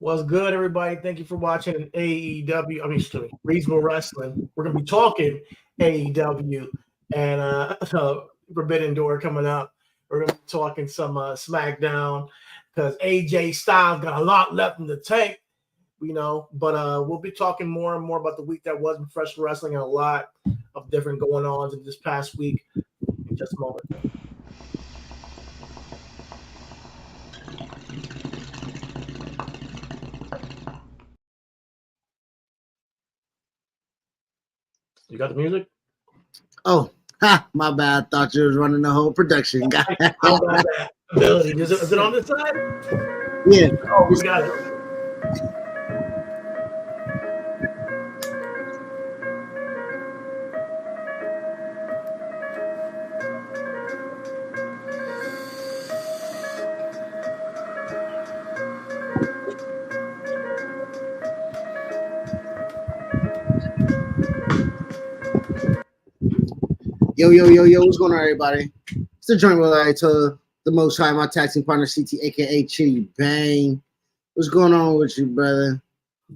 What's good, everybody? Thank you for watching AEW. Excuse me, Reasonable Wrestling. We're gonna be talking AEW and Forbidden Door coming up. We're gonna be talking some SmackDown because AJ Styles got a lot left in the tank, But we'll be talking more and more about the week that was in professional wrestling and a lot of different going ons in this past week. In just a moment. You got the music? Oh, my bad. I thought you was running the whole production. How about that ability? Is it on this side? Yeah. Oh, we got it. Yo, what's going on, everybody? It's the joint where I told the most high, my taxing partner, CT, aka Chitty Bang. What's going on with you, brother?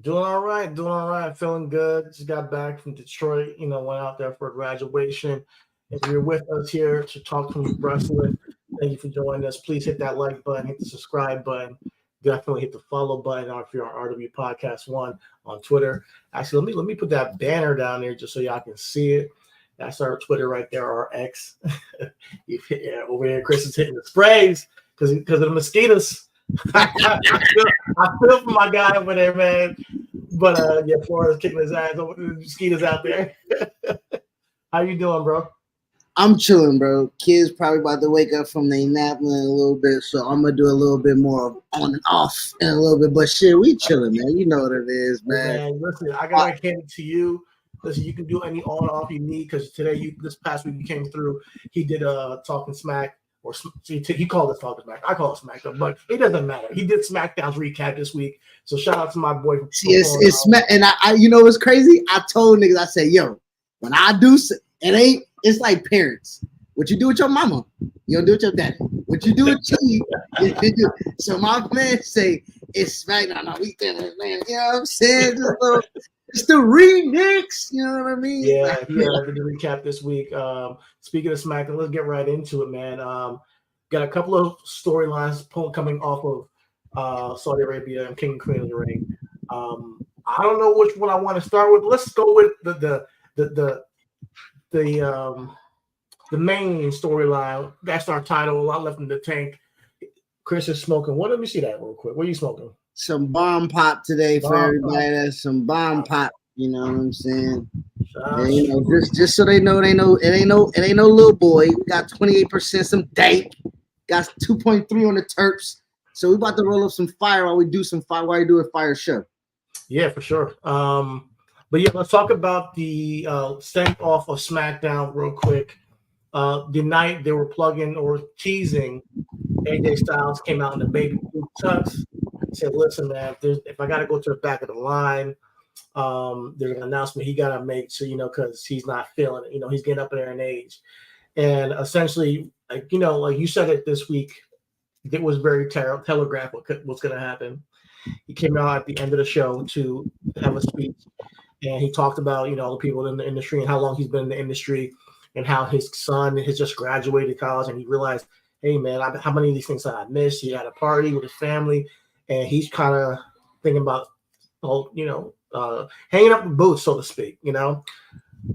Doing all right, feeling good. Just got back from Detroit, went out there for graduation. If you're with us here to talk to wrestling, thank you for joining us. Please hit that like button, hit the subscribe button, definitely hit the follow button if you're on RW Podcast One on Twitter. Actually, let me put that banner down there just so y'all can see it. That's our Twitter right there, our X. Over here, Chris is hitting the sprays because of the mosquitoes. I feel for my guy over there, man. But Florida's kicking his ass. The mosquitoes out there. How you doing, bro? I'm chilling, bro. Kids probably about to wake up from their nap in a little bit, so I'm gonna do a little bit more on and off in a little bit. But shit, we chilling, man. You know what it is, man. Listen, I gotta hand it to you. Listen, you can do any on off you need because this past week you came through. He did Talking Smack, or he called it Talking Smack. I call it SmackDown, but it doesn't matter. He did SmackDown's recap this week, so shout out to my boy. It's Smack, and I you know what's crazy? I told niggas, I said, yo, when I do, it's like parents. What you do with your mama, you don't do with your daddy. What you do with you do. So my man say it's SmackDown on weekend, man. You know what I'm saying? It's the remix. You know what I mean? Yeah, he did the recap this week. Speaking of SmackDown, let's get right into it, man. Got a couple of storylines coming off of Saudi Arabia and King and Queen of the Ring. I don't know which one I want to start with. Let's go with the main storyline. That's our title. A lot left in the tank. Chris is smoking. Let me see that real quick. What are you smoking? Some bomb pop today for everybody. That's some bomb pop. You know what I'm saying? And, just so they know, it ain't no little boy. We got 28%, some dank. Got 2.3 on the Terps. So we about to roll up some fire while we do a fire show. Yeah, for sure. But yeah, let's talk about the send off of SmackDown real quick. The night they were plugging or teasing, AJ Styles came out in the baby blue tux. He said, "Listen, man, if I got to go to the back of the line, there's an announcement he got to make, so because he's not feeling it. He's getting up there in age, and essentially, like you said it this week, it was very telegraphed what's going to happen. He came out at the end of the show to have a speech, and he talked about the people in the industry and how long he's been in the industry, and how his son has just graduated college, and he realized, hey man, how many of these things that I missed. He had a party with his family, and he's kind of thinking about, hanging up the boots, so to speak,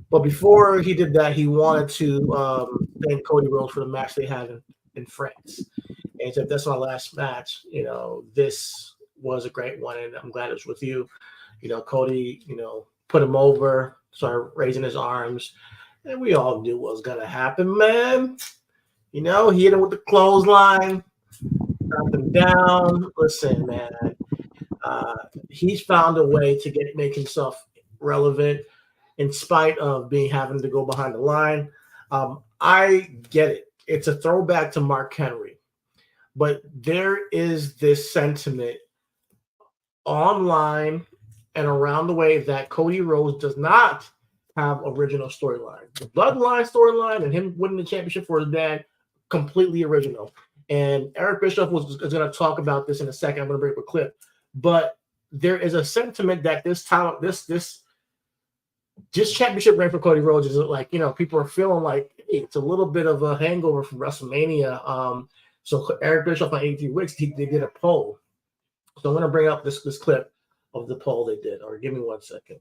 But before he did that, he wanted to thank Cody Rhodes for the match they had in France, and he said, "That's my last match. This was a great one, and I'm glad it was with you." Cody, put him over, started raising his arms, and we all knew what was gonna happen, man. He hit him with the clothesline, knocked him down. Listen, man, he's found a way to make himself relevant in spite of having to go behind the line. I get it. It's a throwback to Mark Henry, but there is this sentiment online and around the way that Cody Rhodes does not have original storyline. The Bloodline storyline and him winning the championship for his dad, completely original. And Eric Bischoff is going to talk about this in a second. I'm going to bring up a clip. but there is a sentiment that this championship reign for Cody Rhodes is like, people are feeling like, hey, it's a little bit of a hangover from WrestleMania. So Eric Bischoff on 83 Weeks, they did a poll. So I'm going to bring up this clip of the poll they did. Or give me 1 second.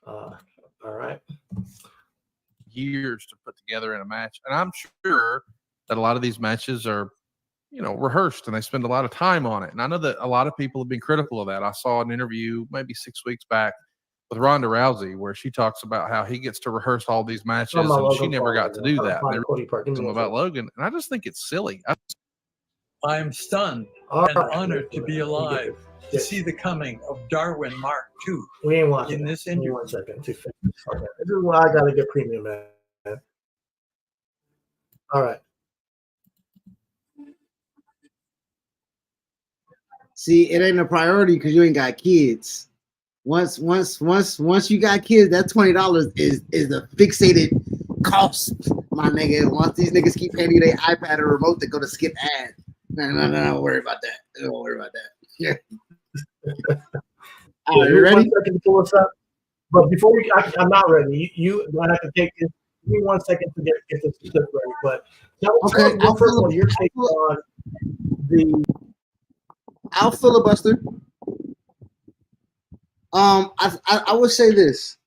All right. Years to put together in a match, and I'm sure that a lot of these matches are, rehearsed, and they spend a lot of time on it. And I know that a lot of people have been critical of that. I saw an interview maybe 6 weeks back with Ronda Rousey where she talks about how he gets to rehearse all these matches, and she never got to do that. And they're about Logan, and I just think it's silly. I'm stunned and honored to be alive to see the coming of Darwin Mark II. We ain't watching in this interview. 1 second. Okay. This is why I gotta get premium, man. All right. See, it ain't a priority because you ain't got kids. Once you got kids, that $20 is the fixated cost, my nigga. Once these niggas keep handing you their iPad or remote to go to skip ad. No, don't worry about that. Don't worry about that. Yeah. All right, you ready? 1 second to pull us up. But before I'm not ready. You have to take this. Give me 1 second to get this clip ready. But okay, tell first of all, your take on the. I'll filibuster. I would say this.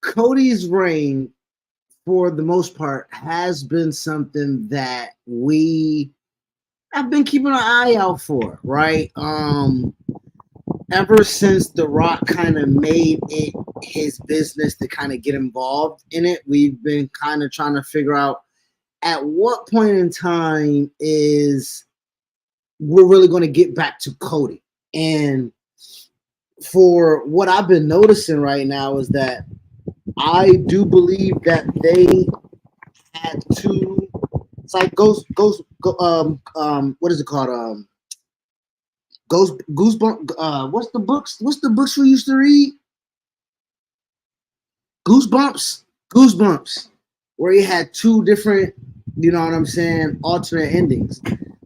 Cody's reign, for the most part, has been something that we have been keeping an eye out for, right? Ever since The Rock kind of made it his business to kind of get involved in it, we've been kind of trying to figure out at what point in time is we're really going to get back to Cody. And for what I've been noticing right now is that I do believe that they had to. It's like what is it called? Goosebumps. What's the books? What's the books we used to read? Goosebumps. Where you had two different, you know what I'm saying, alternate endings.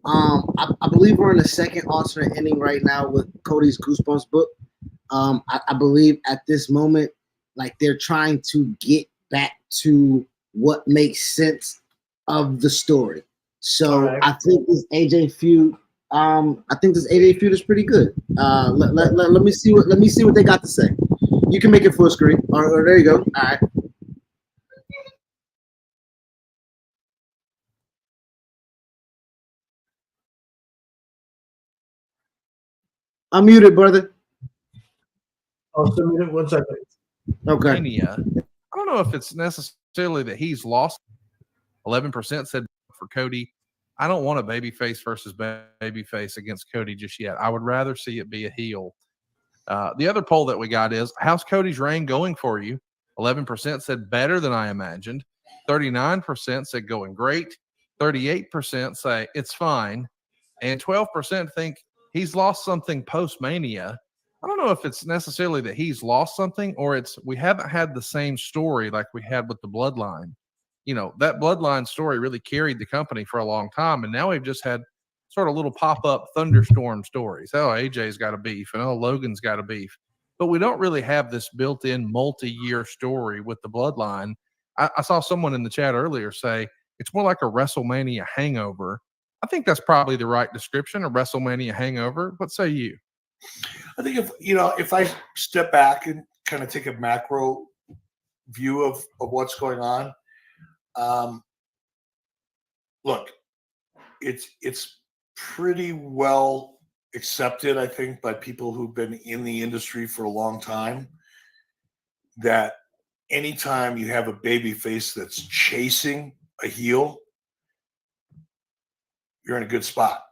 I believe we're in the second alternate ending right now with Cody's Goosebumps book. I believe at this moment, like they're trying to get back to what makes sense of the story. So right. I think this AJ feud, is pretty good. Let me see what they got to say. You can make it full screen. Or there you go. All right. I'm muted, brother. I'll submit it 1 second. Okay. I don't know if it's necessarily that he's lost. 11% said for Cody. I don't want a babyface versus babyface against Cody just yet. I would rather see it be a heel. The other poll that we got is, how's Cody's reign going for you? 11% said better than I imagined. 39% said going great. 38% say it's fine. And 12% think he's lost something post-Mania. I don't know if it's necessarily that he's lost something or it's we haven't had the same story like we had with the Bloodline. That Bloodline story really carried the company for a long time, and now we've just had sort of little pop-up thunderstorm stories. Oh, AJ's got a beef, and oh, Logan's got a beef. But we don't really have this built-in multi-year story with the Bloodline. I saw someone in the chat earlier say it's more like a WrestleMania hangover. I think that's probably the right description, a WrestleMania hangover. What say you? I think if I step back and kind of take a macro view of what's going on, look, it's pretty well accepted, I think, by people who've been in the industry for a long time that anytime you have a baby face that's chasing a heel, you're in a good spot.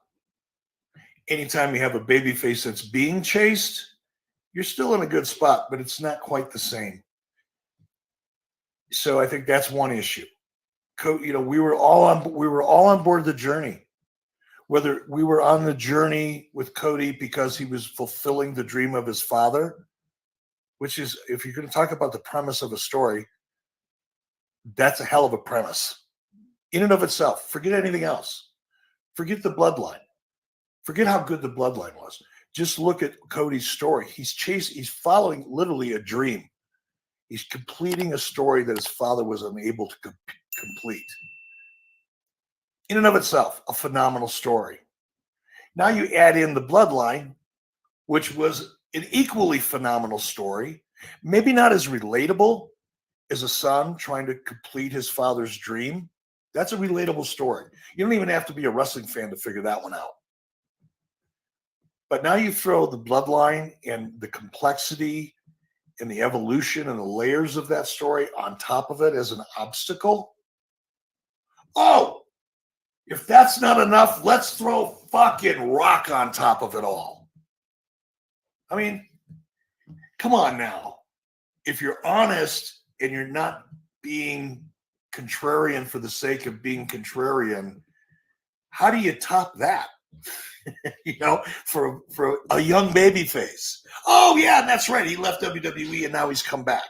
Anytime you have a baby face that's being chased, you're still in a good spot, but it's not quite the same. So I think that's one issue. We were all on board the journey. Whether we were on the journey with Cody because he was fulfilling the dream of his father, which is, if you're going to talk about the premise of a story, that's a hell of a premise in and of itself. Forget anything else. Forget the bloodline. Forget how good the bloodline was. Just look at Cody's story. He's following literally a dream. He's completing a story that his father was unable to complete. In and of itself, a phenomenal story. Now you add in the bloodline, which was an equally phenomenal story. Maybe not as relatable as a son trying to complete his father's dream. That's a relatable story. You don't even have to be a wrestling fan to figure that one out. But now you throw the bloodline and the complexity and the evolution and the layers of that story on top of it as an obstacle. Oh, if that's not enough, let's throw fucking Rock on top of it all. I mean, come on now. If you're honest and you're not being contrarian for the sake of being contrarian, how do you top that? For a young baby face. Oh yeah, that's right. He left WWE and now he's come back.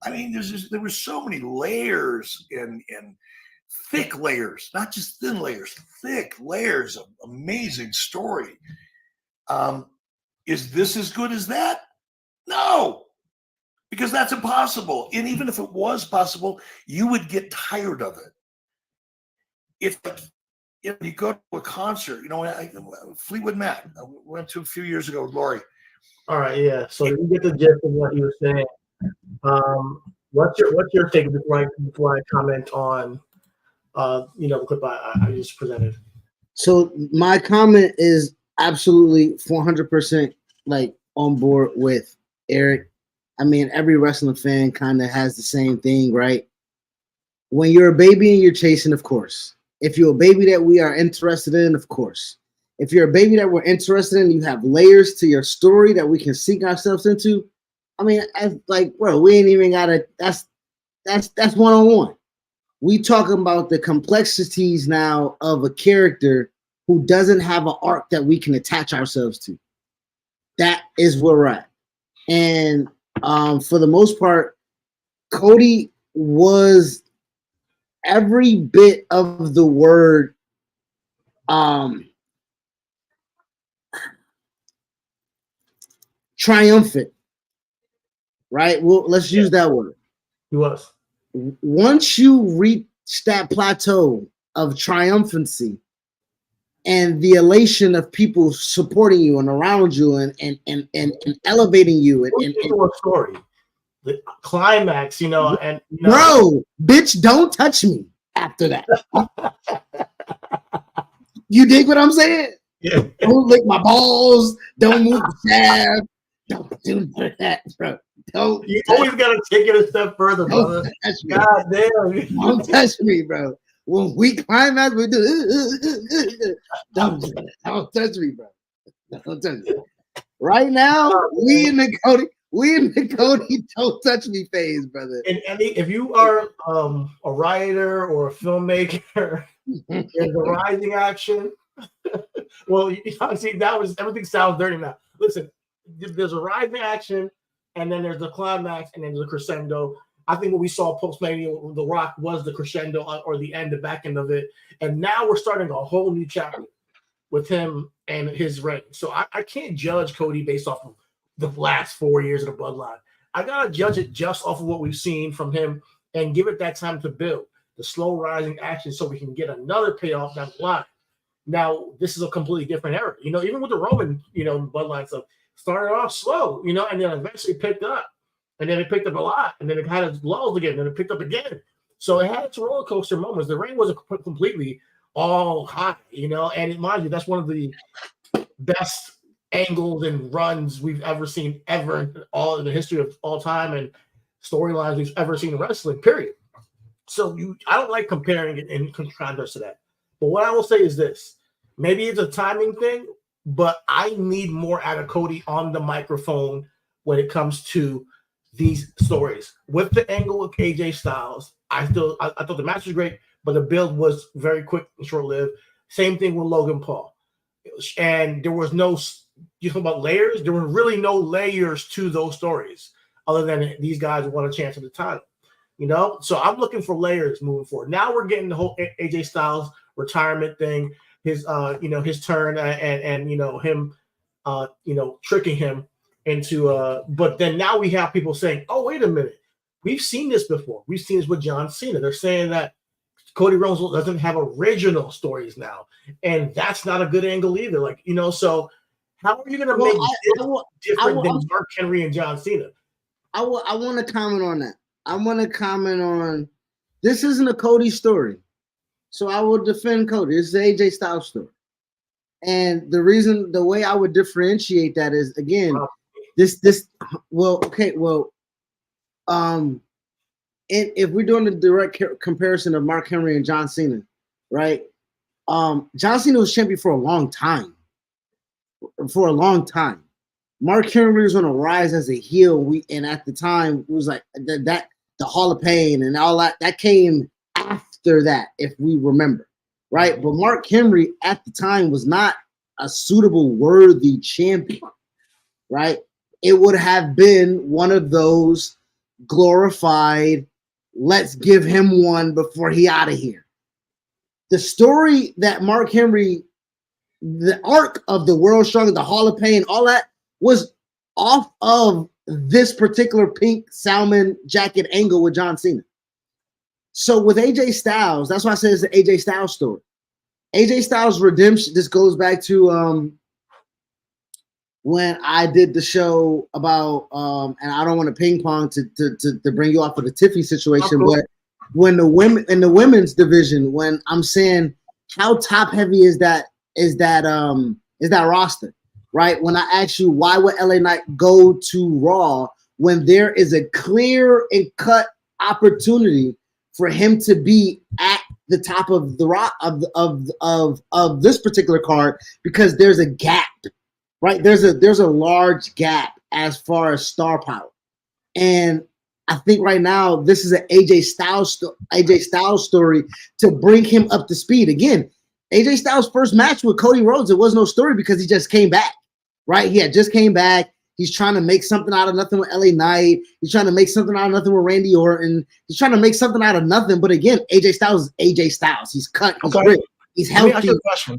I mean, there were so many layers and thick layers, not just thin layers, thick layers of amazing story. Is this as good as that? No, because that's impossible. And even if it was possible, you would get tired of it. If you go to a concert, Fleetwood Mac, I went to a few years ago with Lori. All right, yeah. So you get the gist of what you were saying. What's your take before I comment on the clip I just presented? So my comment is absolutely 400% like on board with Eric. I mean, every wrestling fan kind of has the same thing, right? When you're a baby and you're chasing, of course. If you're a baby that we are interested in, of course. If you're a baby that we're interested in, you have layers to your story that we can sink ourselves into. I mean, bro, we ain't even gotta. That's one-on-one. We talking about the complexities now of a character who doesn't have an arc that we can attach ourselves to. That is where we're at. And for the most part, Cody was every bit of the word triumphant, right? Well, let's use that word. He was. Once you reach that plateau of triumphancy and the elation of people supporting you and around you and elevating you and story, the climax, bro, bitch, don't touch me after that. You dig what I'm saying? Yeah. Don't lick my balls. Don't move the shaft. Don't do that, bro. Don't. You always got to take it a step further, brother. God damn. Don't touch me, bro. When we climax, we do. Don't touch me, bro. Don't touch me. Right now, we in the Cody don't touch me phase, brother. And if you are a writer or a filmmaker in the rising action, well, see, everything sounds dirty now. Listen, there's a rising action, and then there's the climax, and then there's the crescendo. I think what we saw post-Mania, The Rock, was the crescendo or the end, the back end of it. And now we're starting a whole new chapter with him and his reign. So I can't judge Cody based off of the last 4 years of the bloodline. I got to judge it just off of what we've seen from him and give it that time to build the slow rising action so we can get another payoff down the line. Now, this is a completely different era. Even with the Roman, bloodline stuff, started off slow, and then eventually picked up. And then it picked up a lot. And then it had its lulls again. And then it picked up again. So it had its roller coaster moments. The reign wasn't completely all high, And mind you, that's one of the best angles and runs we've ever seen ever in the history of all time and storylines we've ever seen in wrestling, period. So I don't like comparing it in contrast to that. But what I will say is this. Maybe it's a timing thing, but I need more out of Cody on the microphone when it comes to these stories. With the angle with AJ Styles, I thought the match was great, but the build was very quick and short-lived. Same thing with Logan Paul. And there was no, you talk about layers, there were really no layers to those stories other than these guys won a chance at the title. So I'm looking for layers moving forward. Now we're getting the whole AJ Styles retirement thing. his his turn and him tricking him into but then now we have people saying, oh, wait a minute, we've seen this before. We've seen this with John Cena. They're saying that Cody Rhodes doesn't have original stories now, and that's not a good angle either. Like, so how are you going to make this different than Mark Henry and John Cena? I want to comment on that. I want to comment on this isn't a Cody story, so I will defend Cody. This is an AJ Styles story, and the way I would differentiate that is again, if we're doing the direct comparison of Mark Henry and John Cena, right? John Cena was champion for a long time. Mark Henry was on a rise as a heel. And at the time, it was like that the Hall of Pain and all that came after that, if we remember, right? But Mark Henry at the time was not a suitable, worthy champion, right? It would have been one of those glorified, let's give him one before he out of here. The story that Mark Henry, the arc of the World Strongest, the Hall of Pain, all that was off of this particular pink salmon jacket angle with John Cena. So with AJ Styles, that's why I said it's the AJ Styles story. AJ Styles redemption, this goes back to when I did the show about and I don't want to ping pong to bring you off of the Tiffy situation, but when the women in the women's division, when I'm saying how top heavy is that roster, right? When I ask you why would LA Knight go to Raw when there is a clear and cut opportunity for him to be at the top of the rock of this particular card, because there's a gap, right? There's a large gap as far as star power, and I think right now this is an AJ Styles story to bring him up to speed. Again, AJ Styles' first match with Cody Rhodes, it was no story because he just came back, right? He had just came back. He's trying to make something out of nothing with LA Knight. He's trying to make something out of nothing with Randy Orton. He's trying to make something out of nothing. But again, AJ Styles is AJ Styles. He's cut. He's ripped. He's healthy. Let me ask you a question.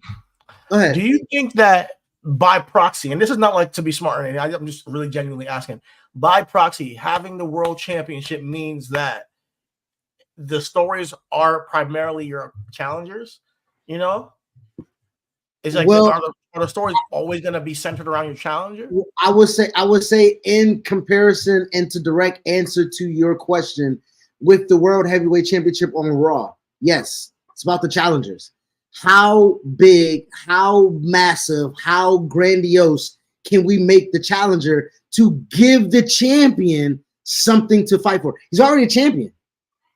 Go ahead. Do you think that by proxy, and this is not like to be smart or anything, I'm just really genuinely asking, by proxy, having the world championship means that the stories are primarily your challengers? It's like, are the stories always going to be centered around your challenger? I would say in comparison and to direct answer to your question, with the World Heavyweight Championship on Raw, yes, it's about the challengers. How big, how massive, how grandiose can we make the challenger to give the champion something to fight for? He's already a champion.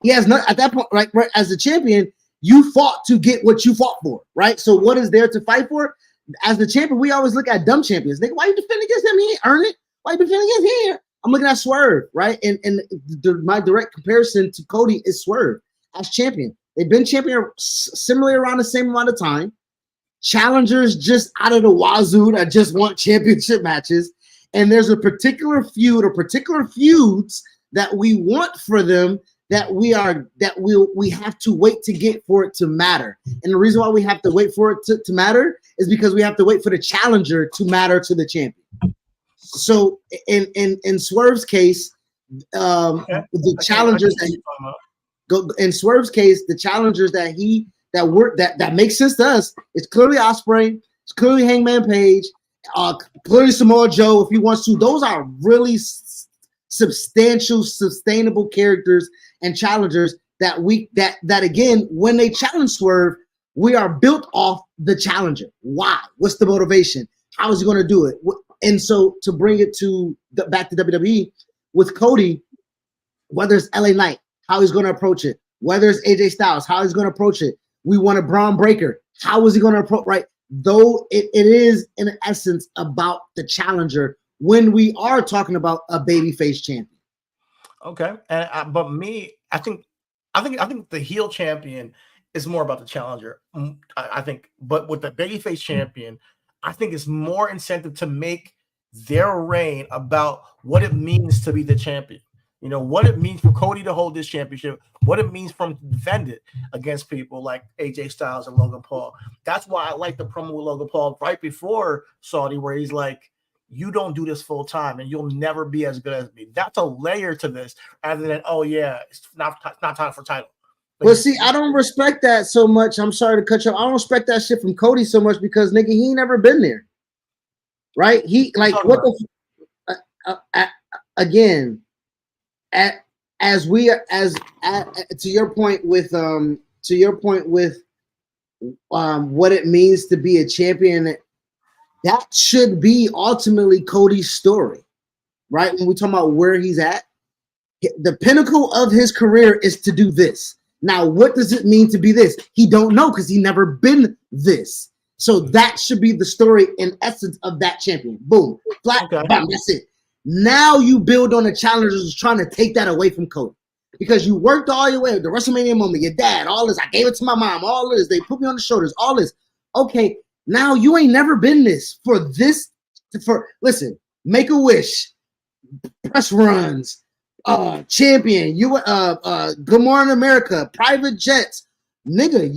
He has not at that point, right? As a champion, you fought to get what you fought for, right? So what is there to fight for? As the champion, we always look at dumb champions. Nigga, why you defending against him? He ain't earn it. Why you defending against him? I'm looking at Swerve, right? And my direct comparison to Cody is Swerve as champion. They've been champion similarly around the same amount of time. Challengers just out of the wazoo that just want championship matches. And there's a particular feud or particular feuds that we want for them that we have to wait to get for it to matter. And the reason why we have to wait for it to matter is because we have to wait for the challenger to matter to the champion. So in Swerve's case, the challengers in Swerve's case, the challengers that makes sense to us, it's clearly Ospreay, it's clearly Hangman Page, clearly Samoa Joe if he wants to. Those are really substantial, sustainable characters and challengers that again, when they challenge Swerve, we are built off the challenger. Why? What's the motivation? How is he going to do it? And so to bring it back to WWE with Cody, whether it's LA Knight, how he's going to approach it, whether it's AJ Styles, how he's going to approach it. We want a Braun Breaker. How is he going to approach, right? Though it is in essence about the challenger when we are talking about a babyface champion. Okay, but me, I think the heel champion is more about the challenger. I think, but with the babyface champion, I think it's more incentive to make their reign about what it means to be the champion. You know, what it means for Cody to hold this championship, what it means for him to defend it against people like AJ Styles and Logan Paul. That's why I like the promo with Logan Paul right before Saudi, where he's like, you don't do this full time and you'll never be as good as me. That's a layer to this rather than, oh yeah, it's not time for title. Like, well, see, I don't respect that so much. I'm sorry to cut you off. I don't respect that shit from Cody so much because nigga, he ain't never been there. Right? He like what the again, as to your point with what it means to be a champion, that should be ultimately Cody's story, right? When we talk about where he's at, the pinnacle of his career is to do this. Now, what does it mean to be this? He don't know because he never been this. So that should be the story in essence of that champion. Boom, flat, bam, that's it. Now you build on the challengers trying to take that away from Cody because you worked all your way, the WrestleMania moment, your dad, all this. I gave it to my mom, all this. They put me on the shoulders, all this. Okay, now you ain't never been this for this. Listen, Make a Wish, press runs, champion, Good Morning America, private jets, nigga.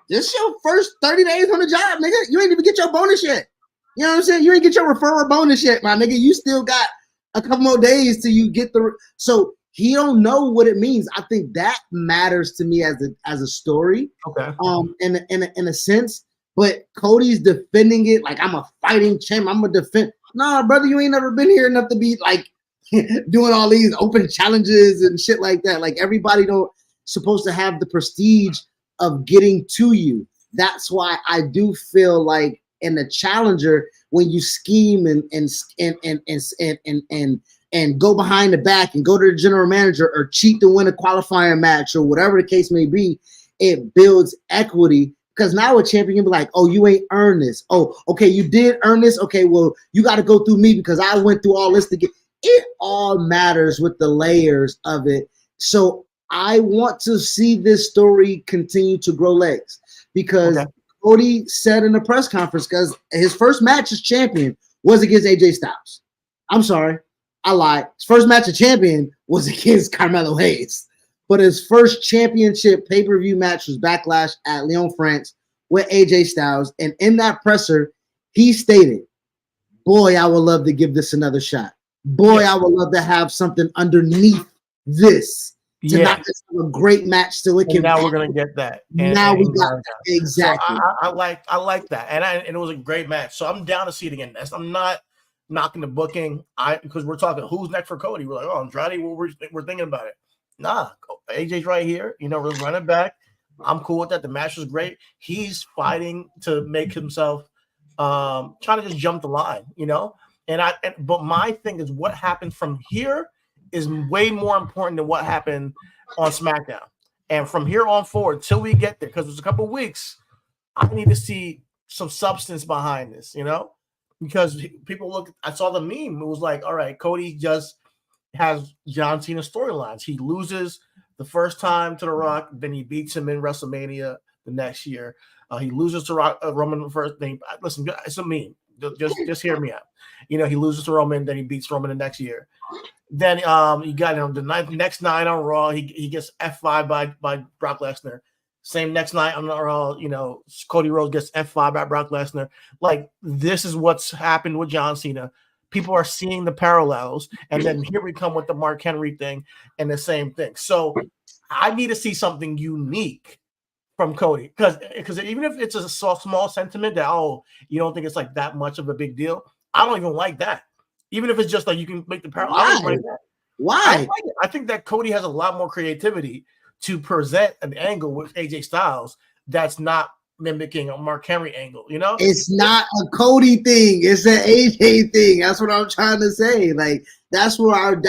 This your first 30 days on the job, nigga. You ain't even get your bonus yet. You know what I'm saying? You ain't get your referral bonus yet, my nigga. You still got a couple more days till you get so he don't know what it means. I think that matters to me as a story. Okay. In a sense, but Cody's defending it like I'm a fighting champ. I'm a defend. Nah, brother, you ain't never been here enough to be like doing all these open challenges and shit like that. Like everybody don't supposed to have the prestige of getting to you. That's why I do feel like in the challenger, when you scheme and go behind the back and go to the general manager or cheat to win a qualifying match or whatever the case may be, it builds equity. Because now a champion can be like, oh, you ain't earned this. Oh, okay, you did earn this. Okay, well, you got to go through me because I went through all this to get. It all matters with the layers of it. So I want to see this story continue to grow legs because Cody said in the press conference, because his first match as champion was against AJ Styles. I'm sorry, I lied. His first match as champion was against Carmelo Hayes. But his first championship pay-per-view match was Backlash at Lyon, France with AJ Styles. And in that presser, he stated, boy, I would love to give this another shot. Boy, I would love to have something underneath this to not just have a great match so it can. And now we're gonna get that. Now we got that. Exactly. So I like that, and it was a great match. So I'm down to see it again. I'm not knocking the booking. Because we're talking who's next for Cody. We're like, oh, Andrade. We're thinking about it. Nah, AJ's right here. You know, we're running back. I'm cool with that. The match was great. He's fighting to make himself trying to just jump the line, you know. But my thing is what happened from here is way more important than what happened on SmackDown. And from here on forward, till we get there, because it's a couple of weeks, I need to see some substance behind this, you know, because people I saw the meme. It was like, all right, Cody just has John Cena storylines. He loses the first time to The Rock, then he beats him in WrestleMania the next year. He loses to Roman the first thing. Listen, it's a meme. Just hear me out. You know, he loses to Roman, then he beats Roman the next year. Then you got the next night on Raw, he gets F5 by Brock Lesnar. Same next night on Raw, you know, Cody Rhodes gets F5 by Brock Lesnar. Like, this is what's happened with John Cena. People are seeing the parallels, and then here we come with the Mark Henry thing and the same thing. So I need to see something unique from Cody, because even if it's a small sentiment that, oh, you don't think it's like that much of a big deal, I don't even like that. Even if it's just like you can make the parallel. I don't like that. Why? I think that Cody has a lot more creativity to present an angle with AJ Styles that's not mimicking a Mark Henry angle, you know? It's not a Cody thing. It's an AJ thing. That's what I'm trying to say. Like, that's where our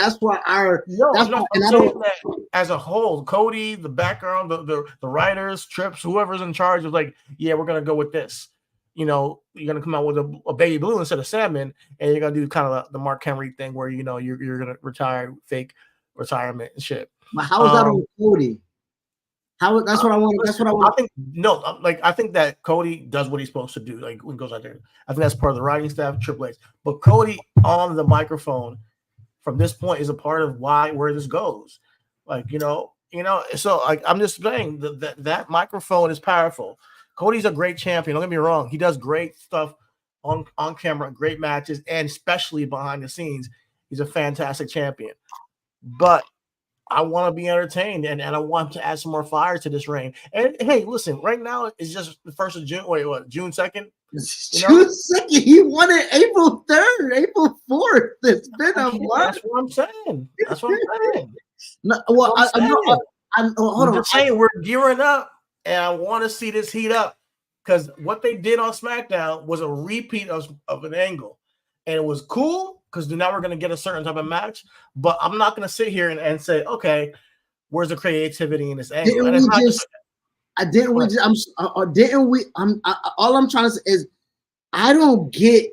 as a whole, Cody, the background, the writers, Trips, whoever's in charge of like, yeah, we're gonna go with this. You know, you're gonna come out with a baby blue instead of salmon, and you're gonna do kind of the Mark Henry thing where, you know, you're gonna retire, fake retirement and shit. But how is that on Cody? That's what I want. That's what I want. I think that Cody does what he's supposed to do. Like, when he goes out there, I think that's part of the writing staff, Triple H. But Cody on the microphone from this point is a part of where this goes. Like, so like I'm just saying that microphone is powerful. Cody's a great champion. Don't get me wrong. He does great stuff on camera, great matches, and especially behind the scenes. He's a fantastic champion. But I want to be entertained, and I want to add some more fire to this reign. And hey, listen, right now it's just the 1st of June. Wait, what? June 2nd? June 2nd. He won it April 3rd, April 4th. It's been a month. That's what I'm saying. That's what I'm saying. No, well, I'm just saying we're gearing up, and I want to see this heat up because what they did on SmackDown was a repeat of an angle, and it was cool because now we're going to get a certain type of match. But I'm not going to sit here and say, okay, where's the creativity in this angle? All I'm trying to say is I don't get,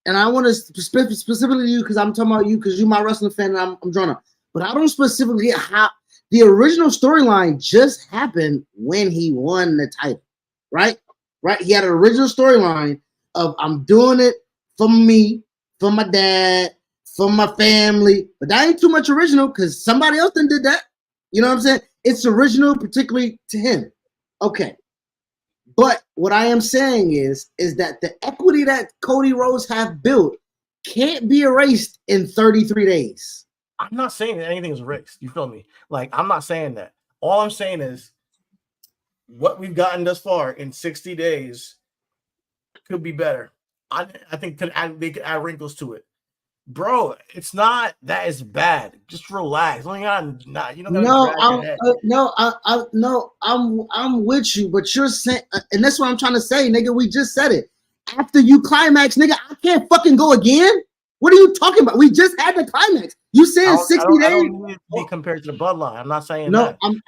and I want to specifically you because I'm talking about you because you're my wrestling fan and I'm drawn up. But I don't specifically get how the original storyline just happened when he won the title, right? Right? He had an original storyline of I'm doing it for me, for my dad, for my family. But that ain't too much original because somebody else done did that. You know what I'm saying? It's original, particularly to him. Okay. But what I am saying is that the equity that Cody Rhodes have built can't be erased in 33 days. I'm not saying that anything is erased. You feel me? Like, I'm not saying that. All I'm saying is what we've gotten thus far in 60 days could be better. I think they could add wrinkles to it. Bro, it's not that it's bad. Just relax. I'm with you, but you're saying, and that's what I'm trying to say, nigga. We just said it. After you climax, nigga, I can't fucking go again. What are you talking about? We just had the climax. You saying 60 days? I don't need to be compared to the bloodline. I'm not saying no, that. I'm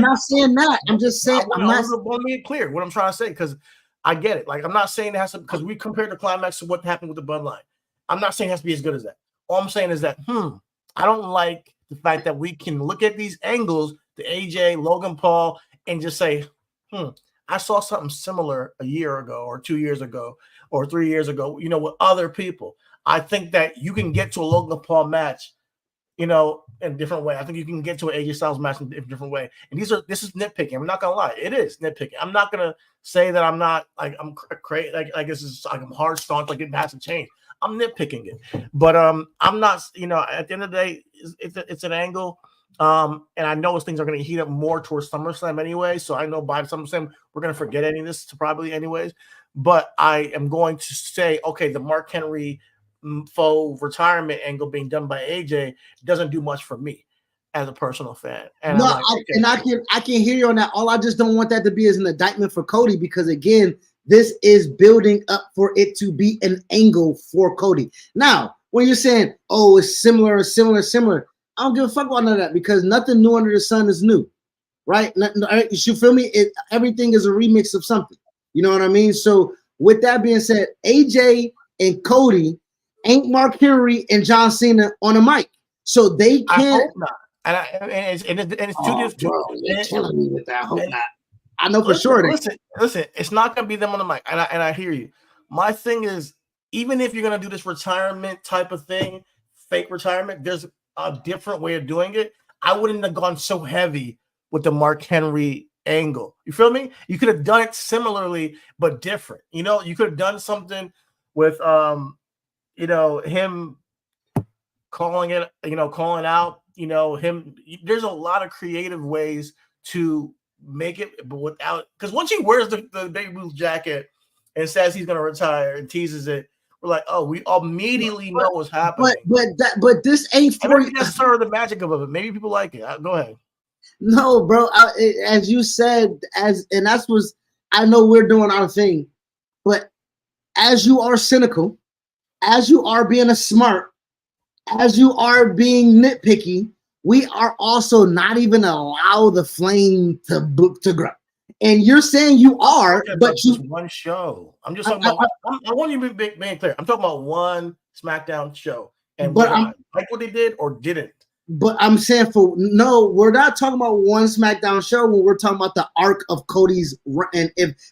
not saying that. I'm just saying. I want to be clear what I'm trying to say because I get it. Like, I'm not saying it has to, because we compared the climax to what happened with the bloodline. I'm not saying it has to be as good as that. All I'm saying is that, I don't like the fact that we can look at these angles, the AJ, Logan Paul, and just say, I saw something similar a year ago or 2 years ago or 3 years ago, with other people. I think that you can get to a Logan Paul match, in a different way. I think you can get to an AJ Styles match in a different way. And this is nitpicking. I'm not gonna lie, it is nitpicking. I'm not gonna say that I'm not like I'm crazy. Like this is like I'm hard staunch. Like it has to change. I'm nitpicking it, but I'm not. At the end of the day, it's an angle. And I know things are going to heat up more towards SummerSlam anyway. So I know by SummerSlam we're going to forget any of this probably anyways. But I am going to say, okay, the Mark Henry faux retirement angle being done by AJ doesn't do much for me as a personal fan. And I can hear you on that. All I just don't want that to be is an indictment for Cody because again, this is building up for it to be an angle for Cody. Now, when you're saying, oh, it's similar, I don't give a fuck about none of that because nothing new under the sun is new, right? You feel me? Everything is a remix of something. You know what I mean? So with that being said, AJ and Cody ain't Mark Henry and John Cena on a mic. So they can't. I hope not. And it's too different. You're killing me with that. I hope not. I know for sure. Listen, it's not going to be them on the mic. And I hear you. My thing is, even if you're going to do this retirement type of thing, fake retirement, there's a different way of doing it. I wouldn't have gone so heavy with the Mark Henry angle. You feel me? You could have done it similarly, but different. You could have done something with, him calling out, him. There's a lot of creative ways to make it, but without, because once he wears the Baby Ruth jacket and says he's going to retire and teases it, we're like, oh, we immediately know what's happening. But this ain't for you. That's sort of the magic of it. Maybe people like it. Go ahead. No, bro. As you said, and that's what I know we're doing our thing, but as you are cynical, as you are being a smart, as you are being nitpicky, we are also not even allow the flame to grow. And you're saying you are, but just one show. I'm just talking about. I want you to be being clear. I'm talking about one SmackDown show, and like what they did or didn't. But I'm saying we're not talking about one SmackDown show when we're talking about the arc of Cody's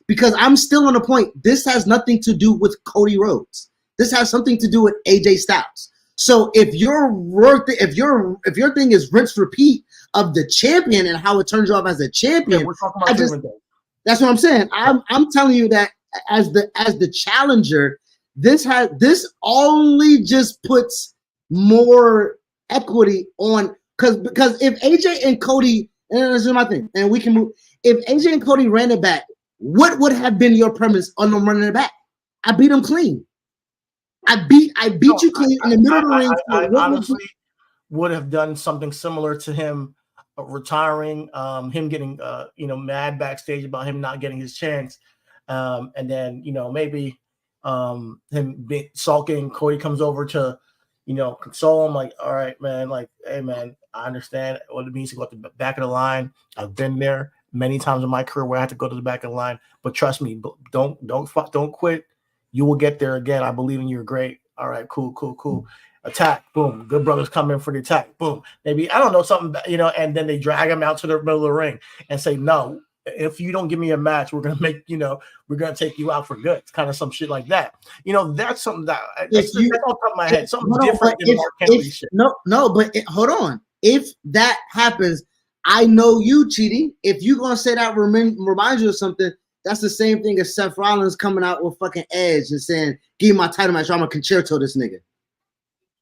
because I'm still on the point. This has nothing to do with Cody Rhodes. This has something to do with AJ Styles. So if your thing is rinse repeat of the champion and how it turns you off as a champion, we're talking about different things. That's what I'm saying. I'm telling you that as the challenger, this only just puts more equity on because if AJ and Cody, and this is my thing, and we can move. If AJ and Cody ran it back, what would have been your premise on them running it back? I beat them clean. I beat you clean in the middle of the ring. I honestly would have done something similar to him retiring, him getting mad backstage about him not getting his chance, and then maybe him sulking. Cody comes over to console him, like, all right, man, like, hey man, I understand what it means to go at the back of the line. I've been there many times in my career where I had to go to the back of the line, but trust me, don't quit. You will get there again. I believe in you. You're great. All right, cool. Attack, boom. Good brothers come in for the attack, boom. Maybe, I don't know, something, and then they drag him out to the middle of the ring and say, no, if you don't give me a match, we're going to we're going to take you out for good. It's kind of some shit like that. That's something that, that's off the top of my head. Something different than Mark Henry shit. No, but hold on. If that happens, I know you, Chidi. If you're going to say that reminds you of something, that's the same thing as Seth Rollins coming out with fucking Edge and saying, give me my title match or I'm going to concerto this nigga.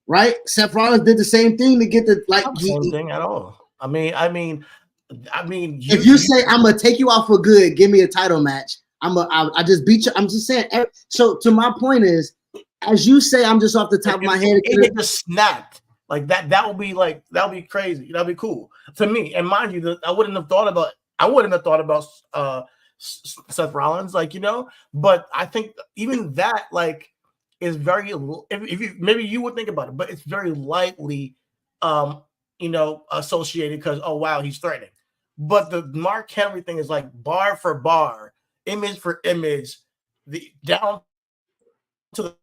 Right? Seth Rollins did the same thing to get the same thing at all. I mean, if you say I'm gonna take you out for good, give me a title match. I just beat you. I'm just saying. So to my point is, as you say, I'm just off the top of my head. It just snapped like that. That would be crazy. That'd be cool to me. And mind you, I wouldn't have thought about Seth Rollins, but I think even that is very, if you maybe you would think about it, but it's very lightly associated because, oh wow, he's threatening. But the Mark Henry thing is like bar for bar, image for image, the down to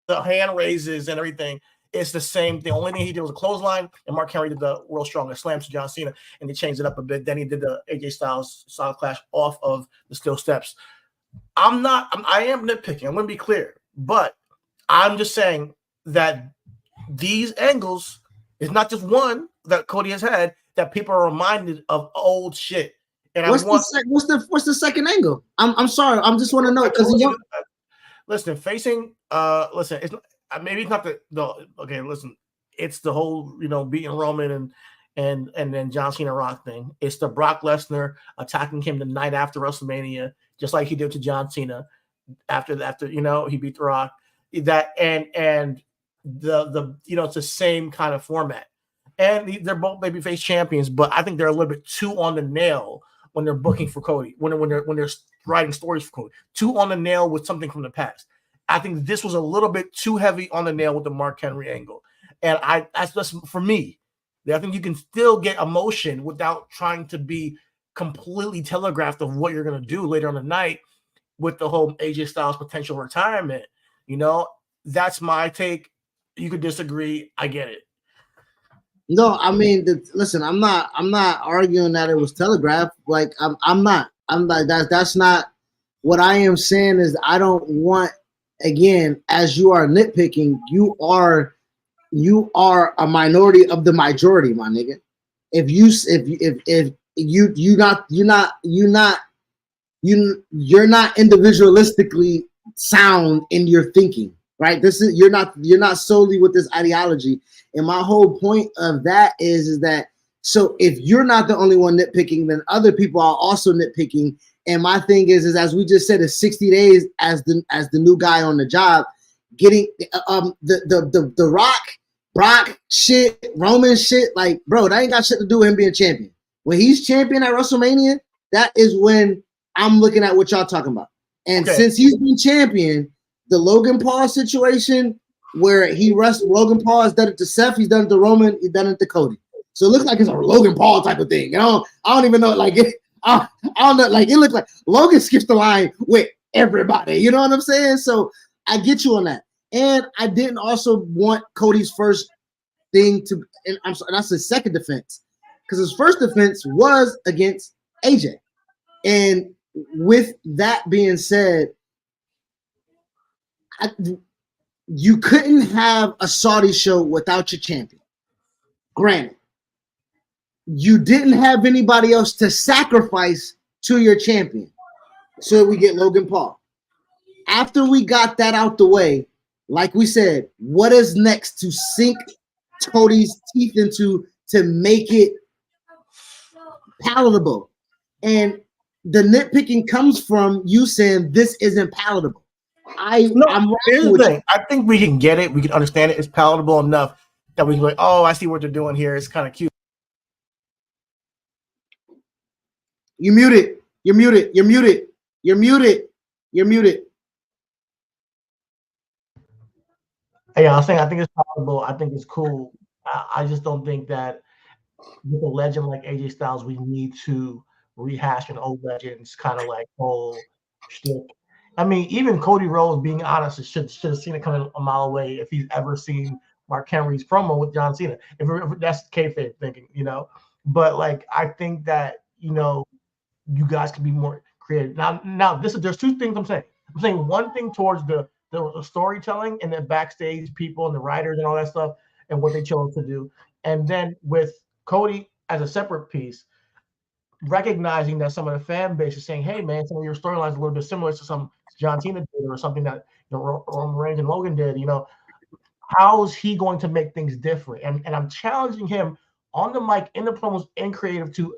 the hand raises and everything. It's the same thing. The only thing he did was a clothesline, and Mark Henry did the world's strongest slam to John Cena, and they changed it up a bit. Then he did the AJ Styles style clash off of the steel steps. I am nitpicking. I'm going to be clear, but I'm just saying that these angles is not just one that Cody has had that people are reminded of old shit. And what's the second angle? I'm sorry. I just want to know because listen, facing listen, it's not, maybe it's not the okay. Listen, it's the whole beating Roman and then John Cena Rock thing. It's the Brock Lesnar attacking him the night after WrestleMania, just like he did to John Cena after he beat the Rock. That and the it's the same kind of format. And they're both babyface champions, but I think they're a little bit too on the nail when they're booking for Cody, when they're writing stories for Cody, too on the nail with something from the past. I think this was a little bit too heavy on the nail with the Mark Henry angle, and that's just for me. I think you can still get emotion without trying to be completely telegraphed of what you're going to do later on the night with the whole AJ Styles potential retirement. That's my take. You could disagree. I get it. No, I mean, listen. I'm not arguing that it was telegraphed. Like I'm not. That's not what I am saying. Is I don't want. Again, as you are nitpicking, you are a minority of the majority, my nigga. If you're not individualistically sound in your thinking, right? You're not solely with this ideology. And my whole point of that is that so if you're not the only one nitpicking, then other people are also nitpicking. And my thing is as we just said, it's 60 days as the new guy on the job, getting the Brock shit, Roman shit, like, bro, that ain't got shit to do with him being champion. When he's champion at WrestleMania, that is when I'm looking at what y'all talking about. And since he's been champion, the Logan Paul situation where Logan Paul has done it to Seth, he's done it to Roman, he's done it to Cody. So it looks like it's a Logan Paul type of thing. I don't even know, like it. I don't know, like it looked like Logan skips the line with everybody. You know what I'm saying? So I get you on that. And I didn't also want Cody's first thing to, and I'm sorry, that's his second defense, because his first defense was against AJ. And with that being said, you couldn't have a Saudi show without your champion. Granted, you didn't have anybody else to sacrifice to your champion. So we get Logan Paul. After we got that out the way, like we said, what is next to sink Cody's teeth into to make it palatable? And the nitpicking comes from you saying this isn't palatable. Here's the thing. I think we can get it. We can understand it. It's palatable enough that we can be like, oh, I see what they're doing here. It's kind of cute. You're muted. You're muted. You're muted. You're muted. You're muted. Yeah, I'm saying I think it's palatable. I think it's cool. I just don't think that with a legend like AJ Styles, we need to rehash an old legends kind of like whole shtick. I mean, even Cody Rhodes, being honest, should have seen it coming a mile away if he's ever seen Mark Henry's promo with John Cena. If that's kayfabe thinking, you know. But like, I think that, you know, you guys can be more creative. Now there's two things I'm saying. I'm saying one thing towards the storytelling and the backstage people and the writers and all that stuff and what they chose to do. And then with Cody as a separate piece, recognizing that some of the fan base is saying, hey man, some of your storylines are a little bit similar to some John Cena did or something that, you know, Roman Reigns and Logan did, you know, how is he going to make things different? And I'm challenging him on the mic, in the promos, and creative to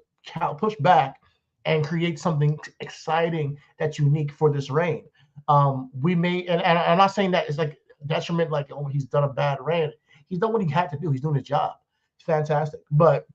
push back and create something exciting that's unique for this reign. We may, and I'm not saying that it's like detriment, like, oh, he's done a bad reign. He's done what he had to do. He's doing his job. It's fantastic. But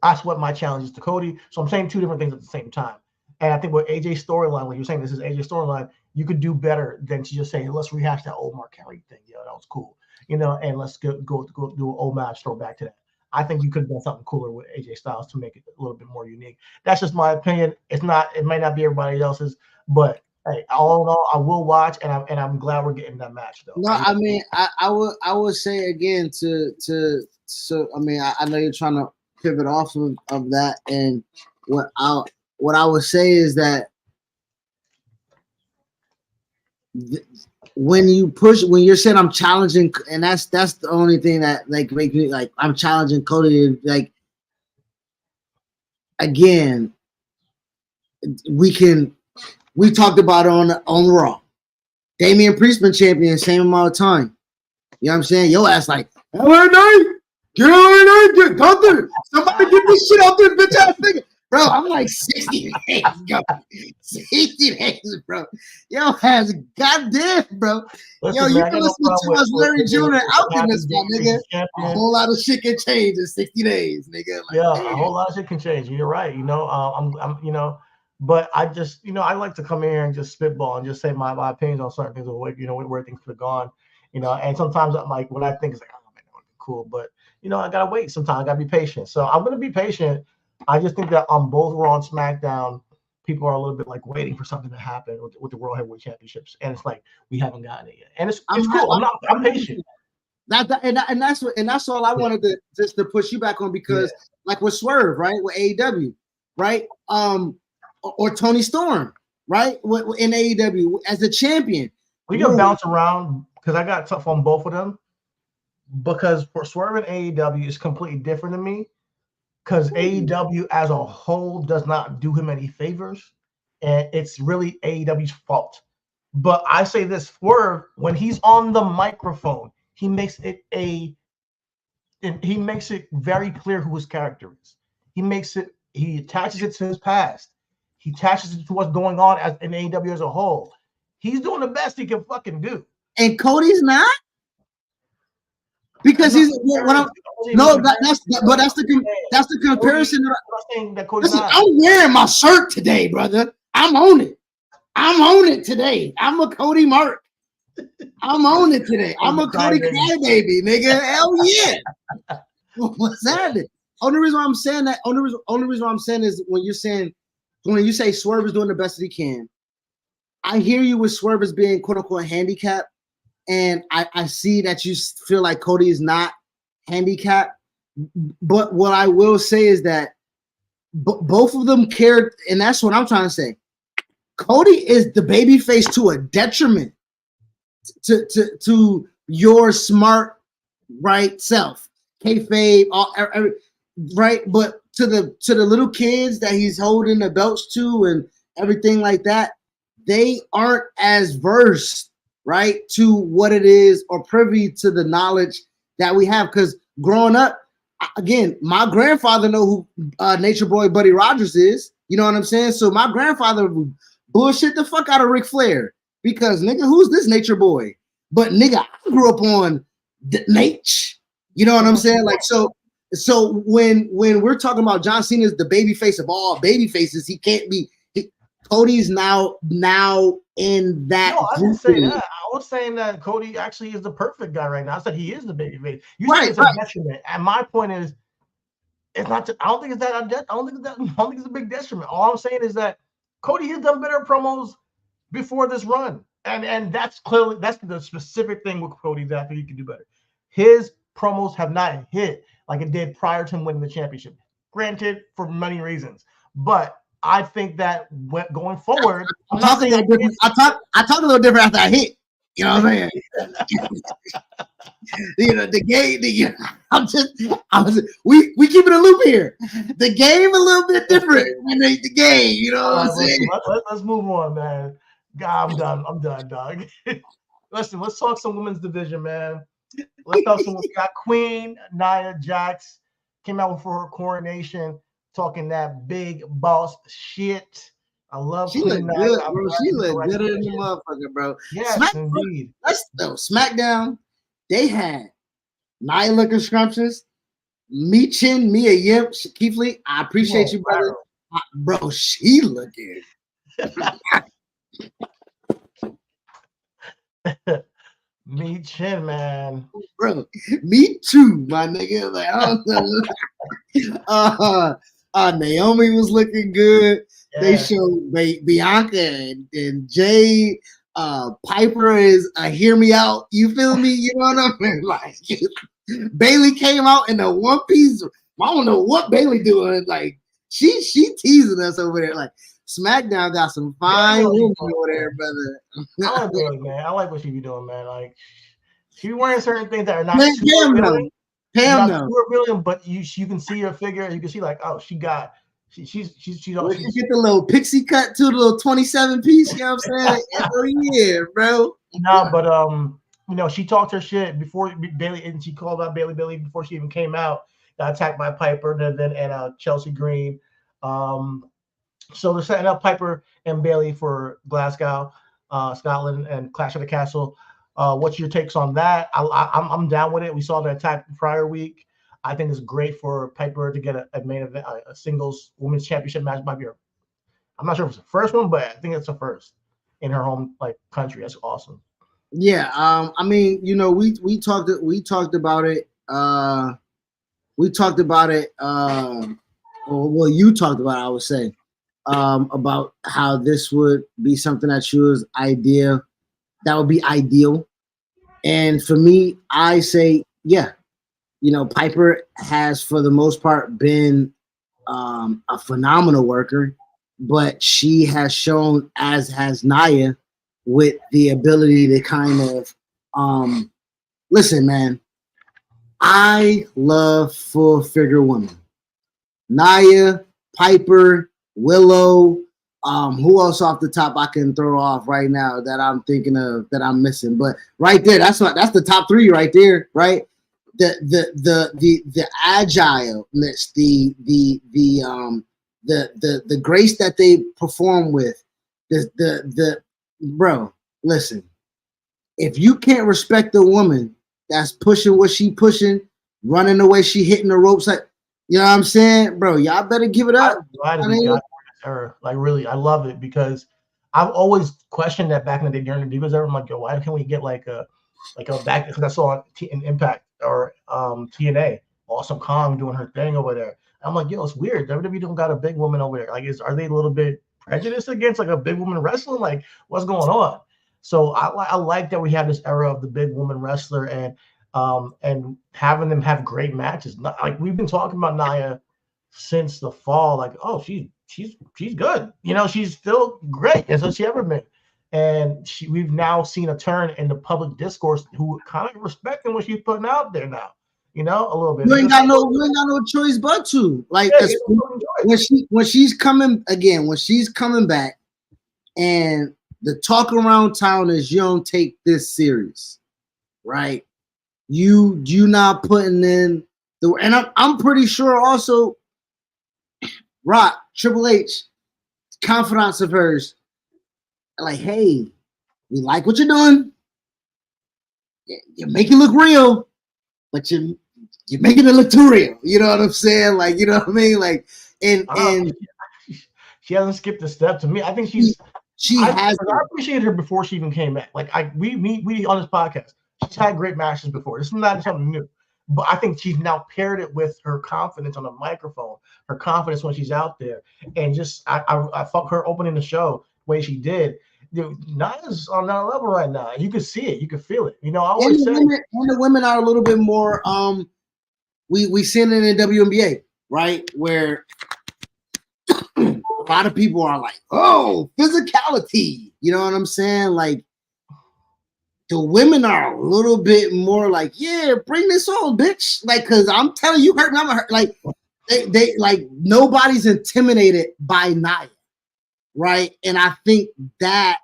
that's what my challenge is to Cody. So I'm saying two different things at the same time. And I think with AJ's storyline, when you're saying this is AJ's storyline, you could do better than to just say, let's rehash that old Mark Henry thing. You know, that was cool. You know, and let's go do an old match, throw back to that. I think you could have done something cooler with AJ Styles to make it a little bit more unique. That's just my opinion. It might not be everybody else's, but hey, all in all, I will watch, and I'm glad we're getting that match though. No, I mean, I would say again I mean, I know you're trying to pivot off of that, and what I would say is that when you're saying I'm challenging, and that's the only thing that like make me like I'm challenging Cody, like again, we talked about it on Raw. Damian Priest been champion same amount of time. You know what I'm saying? Yo ass like, LA Knight, get LA Knight, get Gunther. Somebody get this shit out there, bitch ass nigga. Bro, I'm like 60 days, go. 60 days, bro. Yo has goddamn, bro. Listen, Yo, you man, can listen to us Larry Jr. Alchemist, my nigga. A whole lot of shit can change in 60 days, nigga. Like, yeah, damn. a whole lot of shit can change. You're right. You know, I'm you know, but I just, you know, I like to come here and just spitball and just say my opinions on certain things, or you know, where things could have gone, you know. And sometimes I'm like, what I think is like, oh man, that would be cool, but you know, I gotta wait. Sometimes I gotta be patient. So I'm gonna be patient. I just think that on both Raw and SmackDown, people are a little bit like waiting for something to happen with the World Heavyweight Championships, and it's like we haven't gotten it yet. And it's cool. I'm patient. And that's all I wanted to just to push you back on, because like with Swerve, right, with AEW, right, or Tony Storm, right, in AEW as a champion. We can bounce around because I got tough on both of them, because for Swerve and AEW is completely different to me. Because AEW as a whole does not do him any favors, and it's really AEW's fault. But I say this, Swerve, when he's on the microphone, he makes it very clear who his character is. He attaches it to his past. He attaches it to what's going on in AEW as a whole. He's doing the best he can fucking do. And Cody's not? Because that's the comparison. Listen, I'm wearing my shirt today, brother. I'm on it. I'm on it today. I'm a Cody Mark. I'm on it today. I'm a Cody crybaby, nigga. Hell yeah. What's happening? Only reason why I'm saying that. Only reason why I'm saying is when you say Swerve is doing the best that he can. I hear you with Swerve as being quote unquote handicapped. And I see that you feel like Cody is not handicapped. But what I will say is that both of them cared, and that's what I'm trying to say. Cody is the babyface to a detriment to your smart right self, kayfabe, right? But to the little kids that he's holding the belts to and everything like that, they aren't as versed, right, to what it is or privy to the knowledge that we have. Because growing up, again, my grandfather know who Nature Boy Buddy Rogers is. You know what I'm saying? So my grandfather would bullshit the fuck out of Ric Flair because nigga, who's this Nature Boy? But nigga, I grew up on Nate. You know what I'm saying? Like so when we're talking about John Cena's the baby face of all baby faces, he can't be. Cody's now in that. No, I didn't say that. I was saying that Cody actually is the perfect guy right now. I said he is the baby face. You said it's a detriment, and my point is, it's not. I don't think it's that. I don't think it's a big detriment. All I'm saying is that Cody has done better promos before this run, and that's the specific thing with Cody that I think he can do better. His promos have not hit like it did prior to him winning the championship. Granted, for many reasons, but I think that going forward, I talk a little different after I hit. You know what I'm saying? You know, the game. We keep it a loop here. The game a little bit different than the game. You know what I'm saying? Let's move on, man. God, I'm done, dog. Listen, let's talk some women's division, man. Let's talk some. We got Queen Nia Jax came out for her coronation. Talking that big boss shit. I love she looked good, bro. She looked good in the motherfucker, bro. Yes, indeed. SmackDown, they had Nia looking scrumptious, Me Chin, Mia Yim, Keith Lee. I appreciate you, brother. Bro, she looking. Me Chin, man. Bro, me too, my nigga. Like, I don't know. Naomi was looking good. Yeah. They showed Bianca and Jay. Piper is hear me out. You feel me? You know what I mean? Like Bailey came out in a one piece. I don't know what Bailey doing. Like she teasing us over there. Like SmackDown got some fine women over there, brother. I like Bailey, man. I like what she be doing, man. Like she be wearing certain things that are not too revealing. Not too revealing, but you can see her figure. You can see like, oh, she's she's get the little pixie cut to the little 27 piece. You know what I'm saying? Oh yeah, bro. No, but you know, she talked her shit before Bailey, and she called out Bailey before she even came out. Got attacked by Piper and Chelsea Green. So they're setting up Piper and Bailey for Glasgow, Scotland, and Clash of the Castle. What's your takes on that? I'm down with it. We saw the attack the prior week. I think it's great for Piper to get a main event, a singles women's championship match. Might be I'm not sure if it's the first one, but I think it's the first in her home country. That's awesome. Yeah. I mean, you know, we talked about it. We talked about it. Well, you talked about it, I would say, about how this would be something that she was that would be ideal. And for me, I say, yeah, you know, Piper has for the most part been a phenomenal worker, but she has shown, as has Nia, with the ability to kind of listen, man. I love full figure women. Nia, Piper, Willow. Who else off the top I can throw off right now that I'm thinking of that I'm missing? But right there, that's the top three right there, right? The agileness, the grace that they perform with, the bro. Listen, if you can't respect the woman that's pushing what she pushing, running the way she hitting the ropes, like, you know what I'm saying, bro? Y'all better give it up. Her, like, really, I love it because I've always questioned that back in the day during the Divas era. I'm like, yo, why can't we get like a back? Because I saw in Impact or TNA, Awesome Kong doing her thing over there. I'm like, yo, it's weird. WWE don't got a big woman over there. Like, are they a little bit prejudiced against like a big woman wrestling? Like, what's going on? So I like that we have this era of the big woman wrestler and having them have great matches. Like we've been talking about Nia since the fall. Like, oh, she's good. You know, she's still great as she ever been. And we've now seen a turn in the public discourse who kind of respecting what she's putting out there now, a little bit. You ain't got no choice but to. Like, when she's coming back, and the talk around town is you don't take this serious, right? You not putting in the, and I'm pretty sure also Rock, Triple H, confidants of hers, like, hey, we like what you're doing. You make it look real, but you're making it look too real. You know what I'm saying? Like, you know what I mean? Like, and she hasn't skipped a step to me. I think I appreciated her before she even came back. Like, we on this podcast, she's had great matches before. This is not something new. But I think she's now paired it with her confidence on the microphone, her confidence when she's out there, and just I thought her opening the show the way she did. Naya's on that level right now. You can see it, you can feel it. I always say the women are a little bit more. We seen it in the WNBA, right, where a lot of people are like, oh, physicality. You know what I'm saying? Like, the women are a little bit more like, yeah, bring this on, bitch. Like, cause I'm telling you, hurt me, I'm hurt. Like, they like nobody's intimidated by Nia, right? And I think that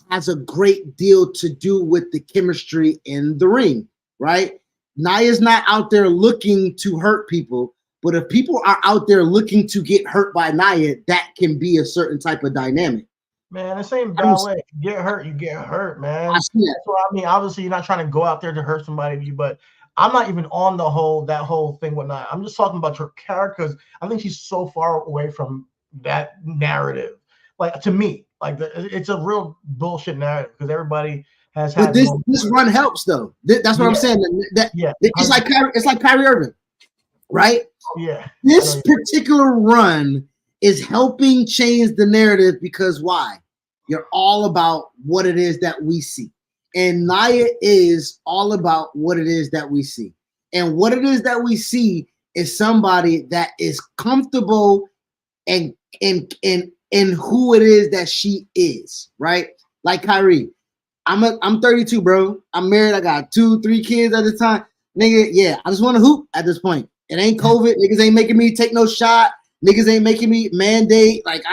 has a great deal to do with the chemistry in the ring, right? Nia's not out there looking to hurt people, but if people are out there looking to get hurt by Nia, that can be a certain type of dynamic. Man, this ain't ballet. You get hurt, man. That's what I mean. Obviously, you're not trying to go out there to hurt somebody, but I'm not even on that whole thing with Nia. I'm just talking about her character, because I think she's so far away from that narrative. Like, to me, like it's a real bullshit narrative, because everybody has had. But this run helps, though. That's what I'm saying. It's like Kyrie Irving, right? Yeah. This particular run is helping change the narrative, because why? You're all about what it is that we see. And Nia is all about what it is that we see. And what it is that we see is somebody that is comfortable and who it is that she is, right? Like Kyrie. I'm 32, bro. I'm married. I got 2-3 kids at the time. Nigga, yeah, I just want to hoop at this point. It ain't COVID. Niggas ain't making me take no shot. Niggas ain't making me mandate. Like,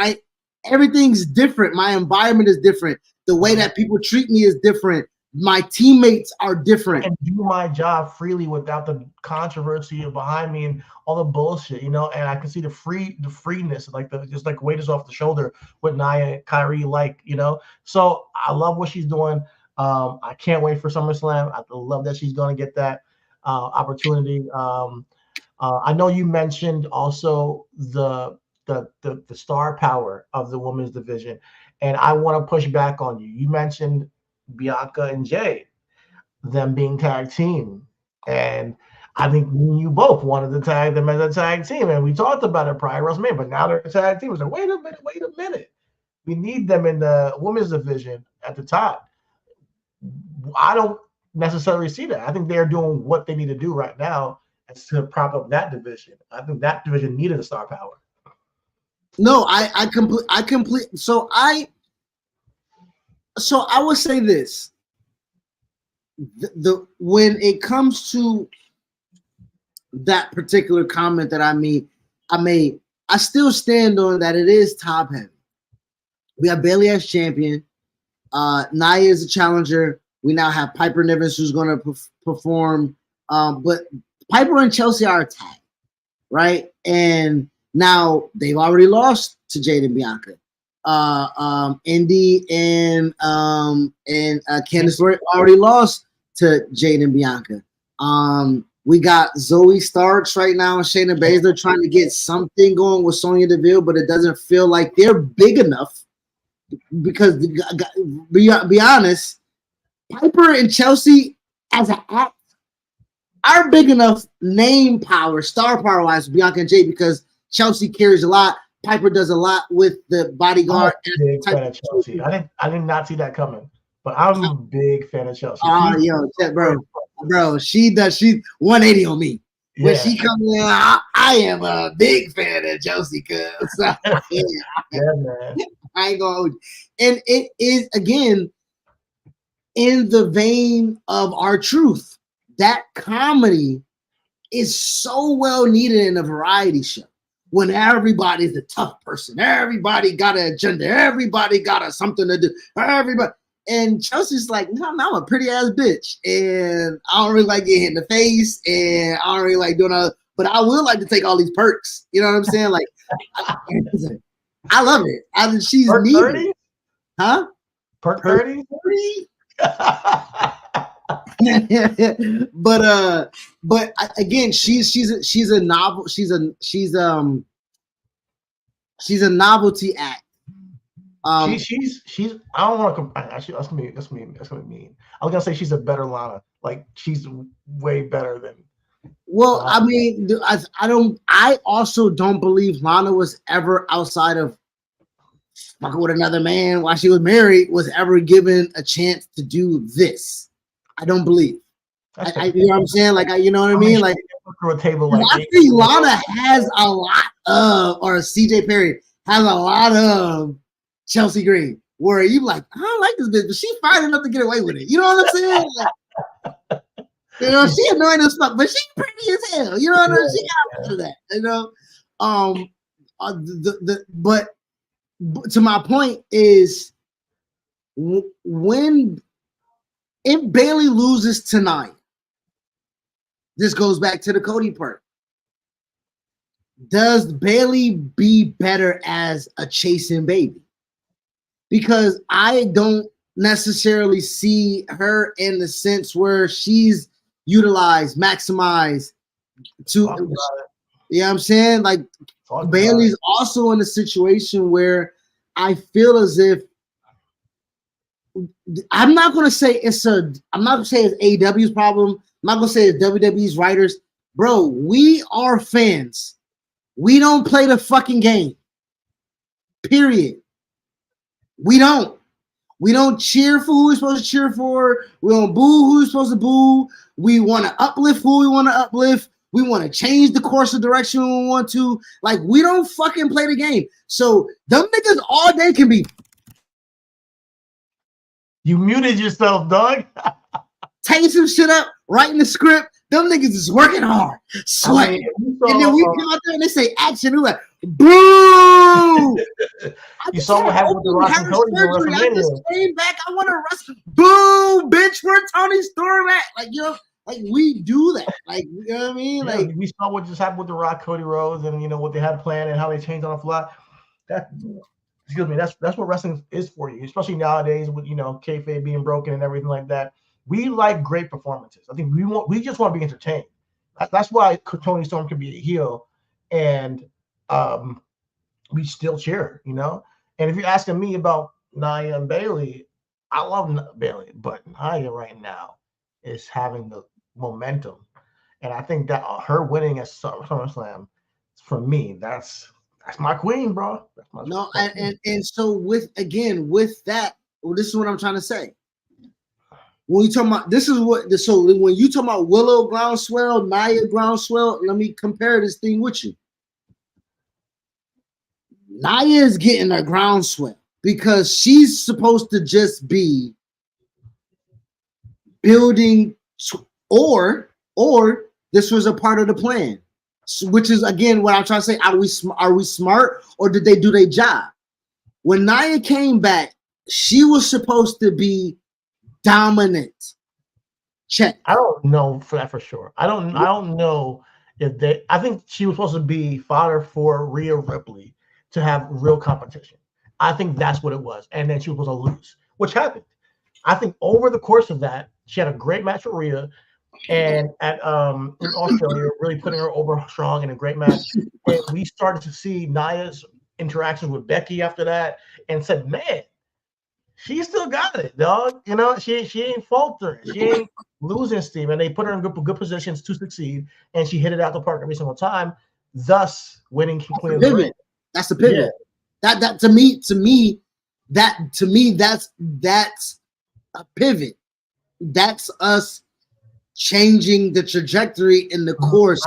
everything's different. My environment is different. The way that people treat me is different. My teammates are different. I can do my job freely without the controversy behind me and all the bullshit, and I can see the freeness, like just like weight is off the shoulder with Nia and Kyrie, So I love what she's doing. I can't wait for SummerSlam. I love that she's going to get that opportunity. I know you mentioned also the star power of the women's division, and I want to push back on you. You mentioned Bianca and Jay, them being tag team, and I think you both wanted to tag them as a tag team, and we talked about it prior to WrestleMania, but now they're a tag team. So wait a minute. We need them in the women's division at the top. I don't necessarily see that. I think they're doing what they need to do right now to prop up that division. I think that division needed a star power. No, I complete. So I would say this: the when it comes to that particular comment that I made, I still stand on that. It is top heavy. We have Bayley as champion. Nia is a challenger. We now have Piper Niven, who's going to perform. But Piper and Chelsea are a tag, right? And now they've already lost to Jade and Bianca. Indy and Candice LeRae already lost to Jade and Bianca. We got Zoe Starks right now and Shayna Baszler trying to get something going with Sonya Deville, but it doesn't feel like they're big enough, because be honest, Piper and Chelsea as an act are big enough name power, star power wise, Bianca and Jade, because Chelsea carries a lot. Piper does a lot with the bodyguard. I'm a big fan of Chelsea. I did not see that coming, but I'm a big fan of Chelsea. Bro, she does. She's 180 on me. Yeah. When she comes in, I am a big fan of Chelsea. Yeah, man. I ain't gonna hold you. And it is again in the vein of our truth. That comedy is so well needed in a variety show when everybody's the tough person. Everybody got an agenda. Everybody got something to do. Everybody. And Chelsea's like, no, I'm a pretty ass bitch. And I don't really like getting hit in the face. And I don't really like doing all, but I would like to take all these perks. You know what I'm saying? Like, I love it. She's Perk needed. 30? Huh? Perk 30? but again, she's a novel. She's a novelty act. She's. I don't want to. Actually, that's gonna be mean. I was gonna say she's a better Lana. Like she's way better than. Well, I mean, I also don't believe Lana was ever outside of fucking with another man while she was married was ever given a chance to do this. I don't believe. You know what I'm saying? Like, you know what I mean? Like, through a table like I think Lana has a lot of, or CJ Perry has a lot of Chelsea Green, where you like, I don't like this bitch, but she's fine enough to get away with it. You know what I'm saying? Like, you know, she annoying as fuck, but she's pretty as hell. You know what I mean? She got to that. You know, but to my point is when if Bailey loses tonight, this goes back to the Cody part. Does Bailey be better as a chasing baby? Because I don't necessarily see her in the sense where she's utilized, maximized to, you know what I'm saying? Like Bailey's also in a situation where I feel as if I'm not gonna say it's AEW's problem. I'm not gonna say it's WWE's writers. Bro, we are fans. We don't play the fucking game. Period. We don't. We don't cheer for who we're supposed to cheer for. We don't boo who we're supposed to boo. We want to uplift who we want to uplift. We want to change the course of direction when we want to. Like, we don't fucking play the game. So them niggas all day can be. You muted yourself, dog. Taking some shit up, writing the script. Them niggas is working hard, sweating. And then we come out there and they say action. We're like, boo! You saw what happened with the Rock and Cody surgery. I just came back. I want to wrestle. Boo, bitch, where Tony Storm at? Like, you know, like we do that. Like, you know what I mean? Yeah, like we saw what just happened with the Rock, Cody Rhodes, and you know what they had planned and how they changed on the fly. Excuse me, that's what wrestling is for you, especially nowadays with kayfabe being broken and everything like that. We like great performances. I think we just want to be entertained. That's why Tony Storm can be a heel, and we still cheer, And if you're asking me about Nia and Bailey, I love Bailey, but Nia right now is having the momentum, and I think that her winning at SummerSlam, for me, that's my queen, bro. That's my queen. And so with that, this is what I'm trying to say. When you talking about when you talk about Willow groundswell, Nia groundswell, let me compare this thing with you. Nia is getting a groundswell because she's supposed to just be building, or this was a part of the plan, which is again what I'm trying to say. Are we smart, or did they do their job? When Nia came back, she was supposed to be dominant. Check. I don't know for that for sure. I don't know if they. I think she was supposed to be fodder for Rhea Ripley to have real competition. I think that's what it was, and then she was supposed to lose, which happened. I think over the course of that, she had a great match with Rhea, and at in Australia, really putting her over strong in a great match. And we started to see Nia's interactions with Becky after that, and said, "Man, she still got it, dog. She ain't faltering. She ain't losing steam." And they put her in good positions to succeed, and she hit it out the park every single time, thus winning Queen of the Ring. That's the pivot. Yeah. That to me, that's a pivot. That's us changing the trajectory in the course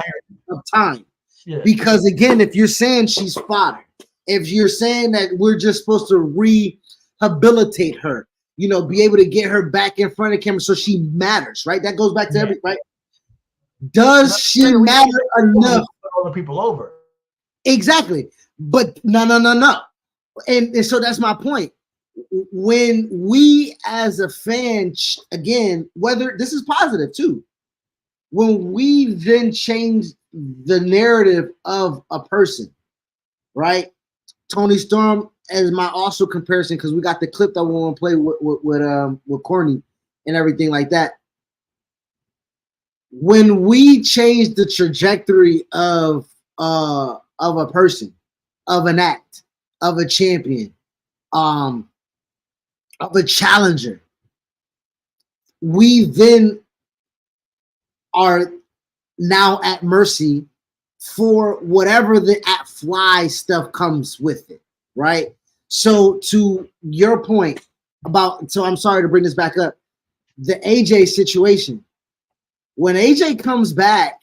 of time. Yeah. Because again, if you're saying she's fodder, if you're saying that we're just supposed to rehabilitate her, you know, be able to get her back in front of camera so she matters, right? That goes back to every right. Does she matter enough? Put other people over. Exactly. But no. And so that's my point. When we as a fan, again, whether this is positive too, when we then change the narrative of a person, right? Tony Storm as my also comparison, because we got the clip that we want to play with Courtney and everything like that. When we change the trajectory of a person, of an act, of a champion, of a challenger, we then are now at mercy for whatever the at fly stuff comes with it, right? So to your point about, so I'm sorry to bring this back up, the AJ situation. When AJ comes back,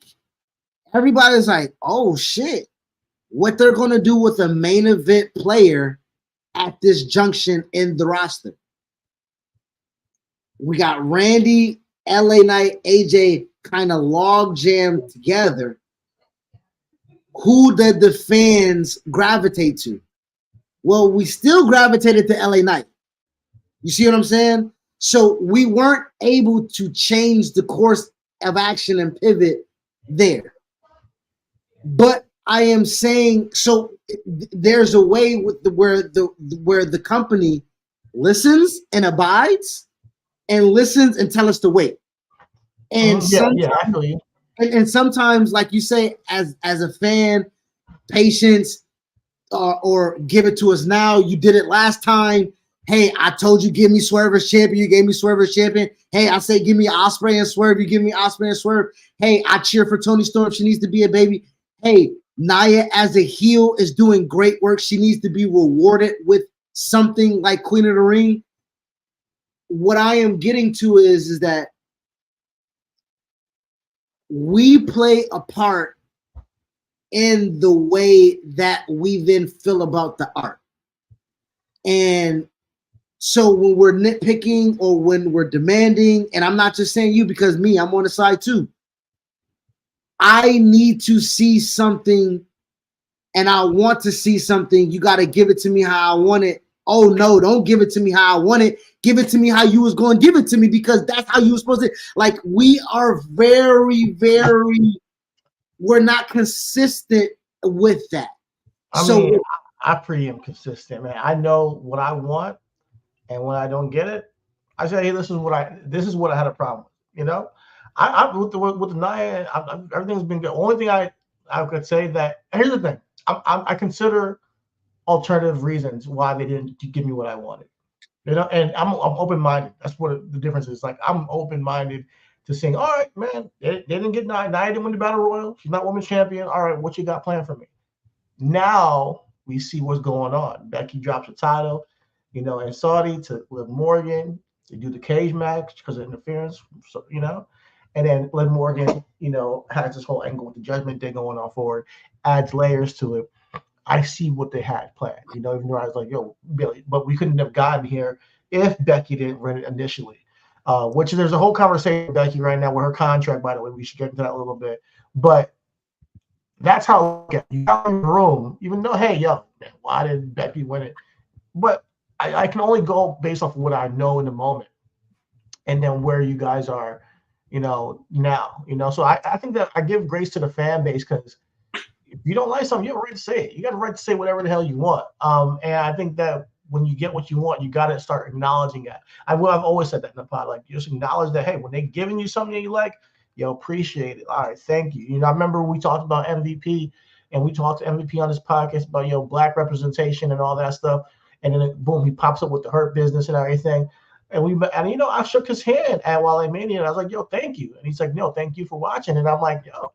everybody's like, oh shit, what they're going to do with a main event player at this junction in the roster. We got Randy, LA Knight, AJ kind of log jammed together. Who did the fans gravitate to? Well, we still gravitated to LA Knight. You see what I'm saying? So we weren't able to change the course of action and pivot there. But I am saying, so there's a way with where the company listens and abides and listens and tell us to wait. And I feel you. And sometimes, like you say, as a fan, patience, or give it to us now. You did it last time. Hey, I told you, give me Swerve as champion. You gave me Swerve as champion. Hey, I say, give me Ospreay and Swerve. You give me Ospreay and Swerve. Hey, I cheer for Toni Storm. She needs to be a baby. Hey, Nia as a heel is doing great work. She needs to be rewarded with something like Queen of the Ring. What I am getting to is that we play a part in the way that we then feel about the art. And so when we're nitpicking or when we're demanding, and I'm not just saying you because me, I'm on the side too. I need to see something and I want to see something. You got to give it to me how I want it. Oh no, don't give it to me how I want it. Give it to me how you was going to give it to me because that's how you were supposed to. Like, we are very, we're not consistent with that. I mean, I pretty am consistent, man. I know what I want, and when I don't get it, I say, hey, this is what I had a problem with. You know, I with the Nia, everything's been good. Only thing I could say that here's the thing, I consider alternative reasons why they didn't give me what I wanted. You know, and I'm open-minded. That's what the difference is. Like, I'm open-minded to saying, all right, man, they didn't get Nia. Nia didn't win the Battle Royal. She's not women's champion. All right, what you got planned for me? Now we see what's going on. Becky drops the title, you know, in Saudi to Liv Morgan. They do the cage match because of interference, so, you know. And then Liv Morgan, you know, has this whole angle with the Judgment Day going on forward, adds layers to it. I see what they had planned, you know, even though I was like, yo, Billy, but we couldn't have gotten here if Becky didn't win it initially. Which there's a whole conversation with Becky right now with her contract, by the way. We should get into that a little bit. But that's how you got in the room, even though, hey, yo, man, why did Becky win it? But I can only go based off of what I know in the moment and then where you guys are, you know, now, you know. So I think that I give grace to the fan base because if you don't like something, you have a right to say it. You got a right to say whatever the hell you want. And I think that when you get what you want, you got to start acknowledging that. I've always said that in the pod, like, just acknowledge that, hey, when they're giving you something that you like, yo, appreciate it. All right, thank you. You know, I remember we talked about MVP, and we talked to MVP on this podcast about, you know, black representation and all that stuff. And then, boom, he pops up with the Hurt Business and everything. And you know, I shook his hand at Wale Mania, and I was like, yo, thank you. And he's like, no, thank you for watching. And I'm like, yo,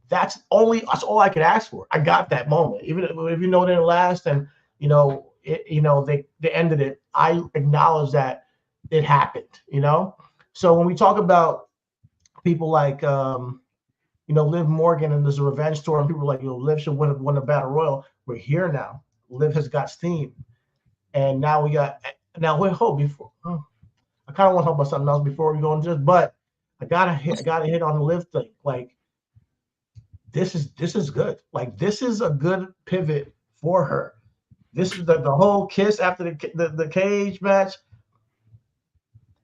that's all I could ask for. I got that moment, even if you know it didn't last, and you know, they ended it. I acknowledge that it happened. You know, so when we talk about people like you know, Liv Morgan and there's a revenge tour, and people are like, yo, Liv should win a battle royal. We're here now. Liv has got steam, and now we got wait, hold before. Oh, I kind of want to talk about something else before we go into this, but I gotta hit on the Liv thing. Like this is good. Like this is a good pivot for her. This is the whole kiss after the cage match.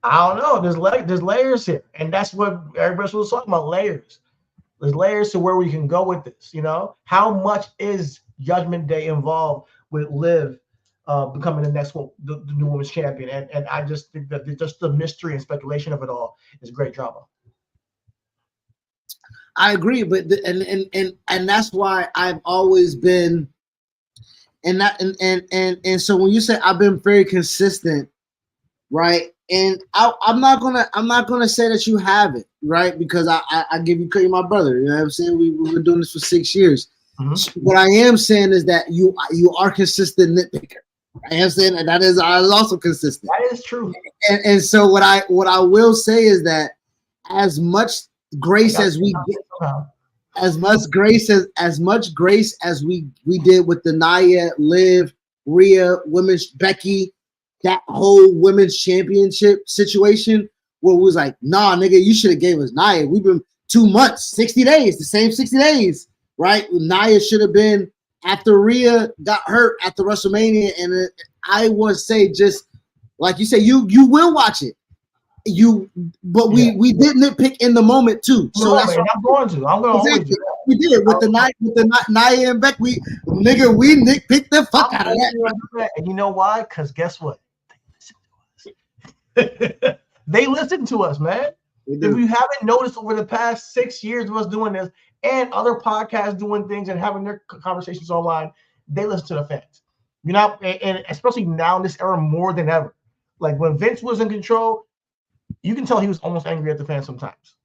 I don't know. There's layers here, and that's what everybody was talking about. Layers. There's layers to where we can go with this. You know, how much is Judgment Day involved with Liv becoming the next one, the new women's champion? And I just think that just the mystery and speculation of it all is great drama. I agree, but and that's why I've always been, and so when you say I've been very consistent, right? And I'm not gonna say that you haven't, right? Because I give you credit, my brother. You know what I'm saying? We've been doing this for 6 years. Mm-hmm. What I am saying is that you are consistent nitpicker. I am saying that is also consistent. That is true. And so what I will say is that as much grace as we get, as much grace as we did with the Nia, Liv, Rhea, women's Becky, that whole women's championship situation where we was like, nah, nigga, you should have gave us Nia. We've been 2 months, 60 days, the same 60 days, right? Nia should have been after Rhea got hurt at the WrestleMania. And I would say, just like you say, you will watch it. But we did nitpick in the moment too. So that's what I'm going to. I'm going to always do that. We did with the Nia and Beck. We nitpicked the fuck out of that. And you know why? Because guess what? They listen to us, man. If you haven't noticed over the past 6 years of us doing this and other podcasts doing things and having their conversations online, they listen to the fans. You know, and especially now in this era more than ever. Like when Vince was in control, you can tell he was almost angry at the fans sometimes.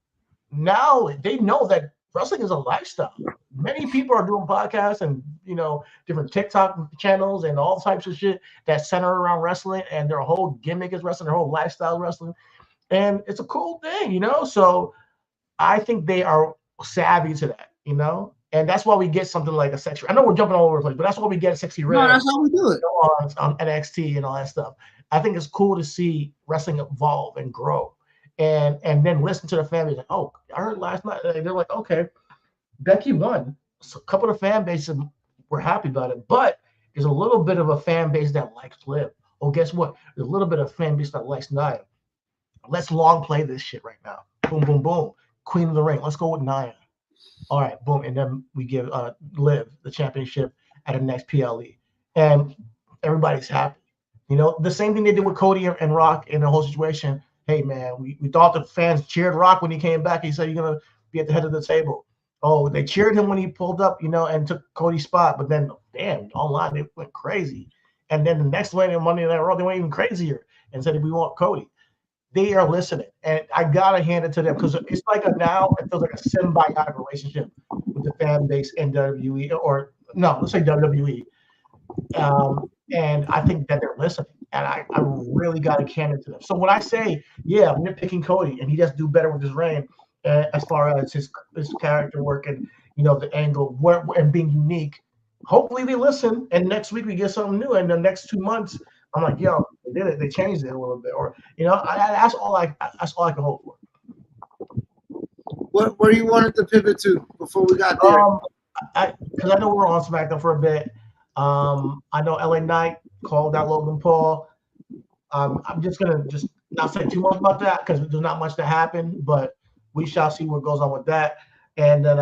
Now they know that wrestling is a lifestyle. Many people are doing podcasts and, you know, different TikTok channels and all types of shit that center around wrestling, and their whole gimmick is wrestling, their whole lifestyle is wrestling. And it's a cool thing, you know? So I think they are savvy to that, you know? And that's why we get something like a sexy. I know we're jumping all over the place, but that's why we get a Sexy Red. No, that's how we do it. On NXT and all that stuff. I think it's cool to see wrestling evolve and grow. And then listen to the family like, oh, I heard last night. They're like, okay, Becky won. So a couple of fan bases were happy about it, but there's a little bit of a fan base that likes Liv. Oh, guess what? There's a little bit of fan base that likes Nia. Let's long play this shit right now. Boom, boom, boom. Queen of the Ring. Let's go with Nia. All right, boom. And then we give Liv the championship at the next PLE. And everybody's happy. You know, the same thing they did with Cody and Rock in the whole situation. Hey, man, we thought the fans cheered Rock when he came back. He said, you're going to be at the head of the table. Oh, they cheered him when he pulled up, you know, and took Cody's spot. But then, damn, online, they went crazy. And then the next one in Monday Night Raw, they went even crazier and said, we want Cody. They are listening. And I got to hand it to them because it's like now it feels like a symbiotic relationship with the fan base in WWE. Or, no, let's say WWE. And I think that they're listening. And I really got to hand it to them. So when I say, yeah, I'm nitpicking Cody, and he does do better with his reign as far as his character work and, you know, the angle and being unique, hopefully they listen. And next week we get something new. And the next 2 months, I'm like, yo, they did it. They changed it a little bit. Or, you know, that's all I can hope for. Where do you wanted to pivot to before we got there? Because I know we're on SmackDown for a bit. I know LA Knight called out Logan Paul. I'm just gonna not say too much about that because there's not much to happen, but we shall see what goes on with that. And then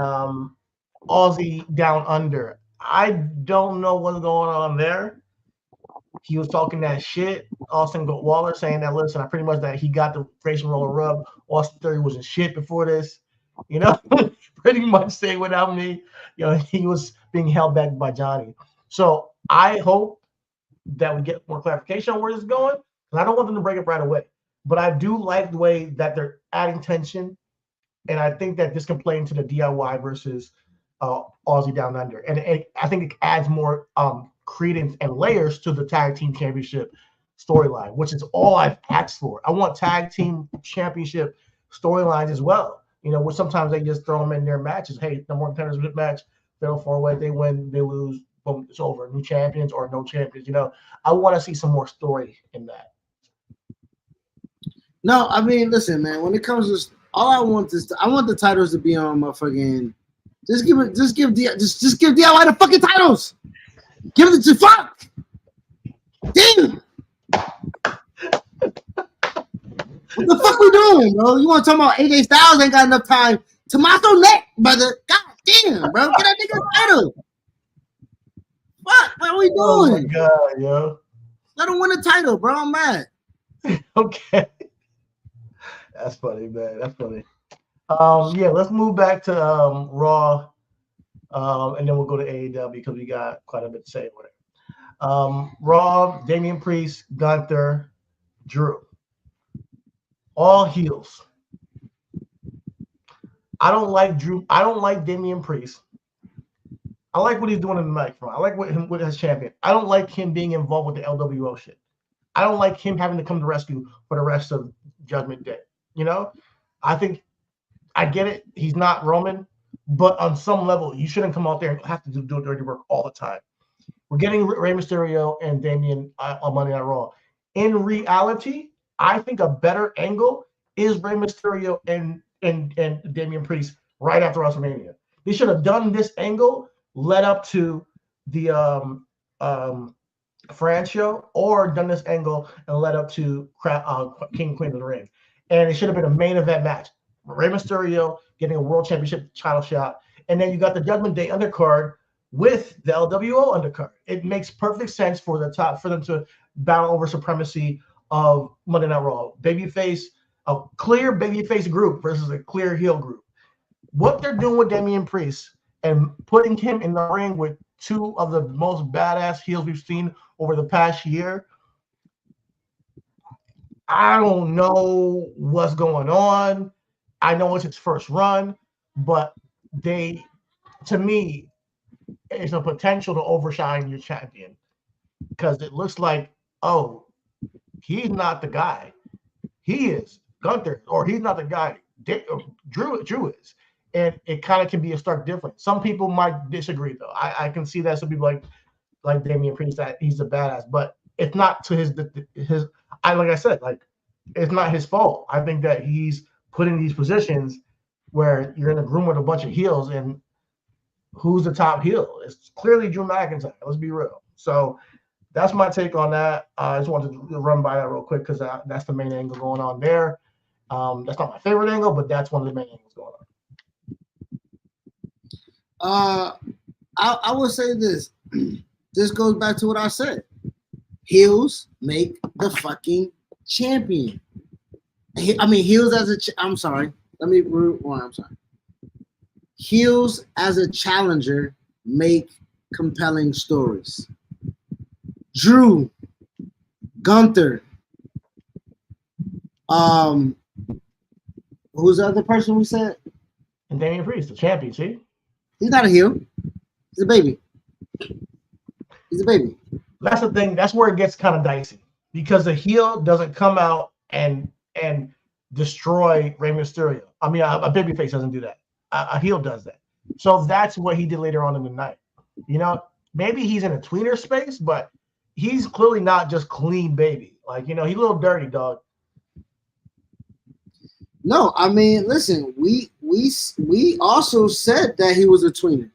Aussie Down Under. I don't know what's going on there. He was talking that shit. Austin Waller saying that, listen, I pretty much that he got the Grayson roller rub. Austin Theory wasn't shit before this. You know, pretty much say without me, you know, he was being held back by Johnny. So I hope that we get more clarification on where this is going. And I don't want them to break it right away. But I do like the way that they're adding tension. And I think that this can play into the DIY versus Aussie Down Under. And I think it adds more credence and layers to the tag team championship storyline, which is all I've asked for. I want tag team championship storylines as well. You know, where sometimes they just throw them in their matches. Hey, number one contenders match, fatal 4-way, they win, they lose, boom, it's over. New champions or no champions. You know, I want to see some more story in that. No, I mean, listen, man. When it comes to all I want the titles to be on motherfucking. Just give DIY the fucking titles. Give it to fuck. Damn. What the fuck we doing, bro? You want to talk about AJ Styles ain't got enough time? Tommaso neck, brother. God damn, bro. Get that nigga title. What? What are we doing? Oh my god, yo. Let him win the title, bro. I'm mad. Okay. That's funny, man. That's funny. Yeah, let's move back to Raw, and then we'll go to AEW because we got quite a bit to say. Whatever. Raw, Damian Priest, Gunther, Drew, all heels. I don't like Drew. I don't like Damian Priest. I like what he's doing in the microphone. I like what him with his champion. I don't like him being involved with the LWO shit. I don't like him having to come to rescue for the rest of Judgment Day. You know, I think I get it. He's not Roman, but on some level, you shouldn't come out there and have to do dirty work all the time. We're getting Rey Mysterio and Damian on Monday Night Raw. In reality, I think a better angle is Rey Mysterio and Damian Priest right after WrestleMania. They should have done this angle led up to the Fran show, or done this angle and led up to King and Queen of the Ring. And it should have been a main event match. Rey Mysterio getting a world championship title shot. And then you got the Judgment Day undercard with the LWO undercard. It makes perfect sense for them to battle over supremacy of Monday Night Raw. Babyface, a clear babyface group versus a clear heel group. What they're doing with Damian Priest and putting him in the ring with two of the most badass heels we've seen over the past year, I don't know what's going on. I know it's its first run, but to me, it's a potential to overshine your champion, because it looks like, oh, he's not the guy. He is Gunther, or he's not the guy. Drew is. And it kind of can be a stark difference. Some people might disagree, though. I can see that some people like Damian Priest, that he's a badass, but it's not to his. Like I said, like, it's not his fault. I think that he's put in these positions where you're in a room with a bunch of heels, and who's the top heel? It's clearly Drew McIntyre. Let's be real. So that's my take on that. I just wanted to run by that real quick because that's the main angle going on there. That's not my favorite angle, but that's one of the main angles going on. I will say this. This goes back to what I said. Heels make the fucking champion. I mean, heels as I'm sorry. Let me rewind. I'm sorry. Heels as a challenger make compelling stories. Drew, Gunther, who's the other person we said? And Damian Priest, the champion. See, he's not a heel. He's a baby. He's a baby. That's the thing. That's where it gets kind of dicey, because the heel doesn't come out and destroy Rey Mysterio. I mean, a babyface doesn't do that. A heel does that. So that's what he did later on in the night. You know, maybe he's in a tweener space, but he's clearly not just clean baby. Like, you know, he's a little dirty, dog. No, I mean, listen, we also said that he was a tweener.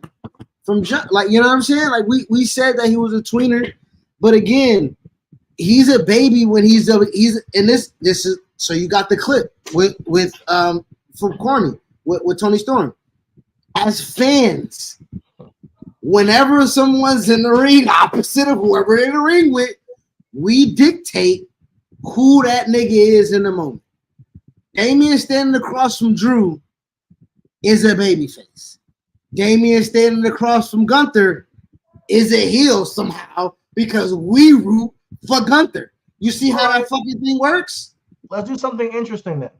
Like, you know what I'm saying? Like, we said that he was a tweener, but again, he's a baby when he's in this is, so you got the clip with from Corny with Tony Storm. As fans, whenever someone's in the ring opposite of whoever they're in the ring with, we dictate who that nigga is in the moment. Damian standing across from Drew is a babyface. Damian standing across from Gunther is a heel somehow because we root for Gunther. You see how that fucking thing works? Let's do something interesting then.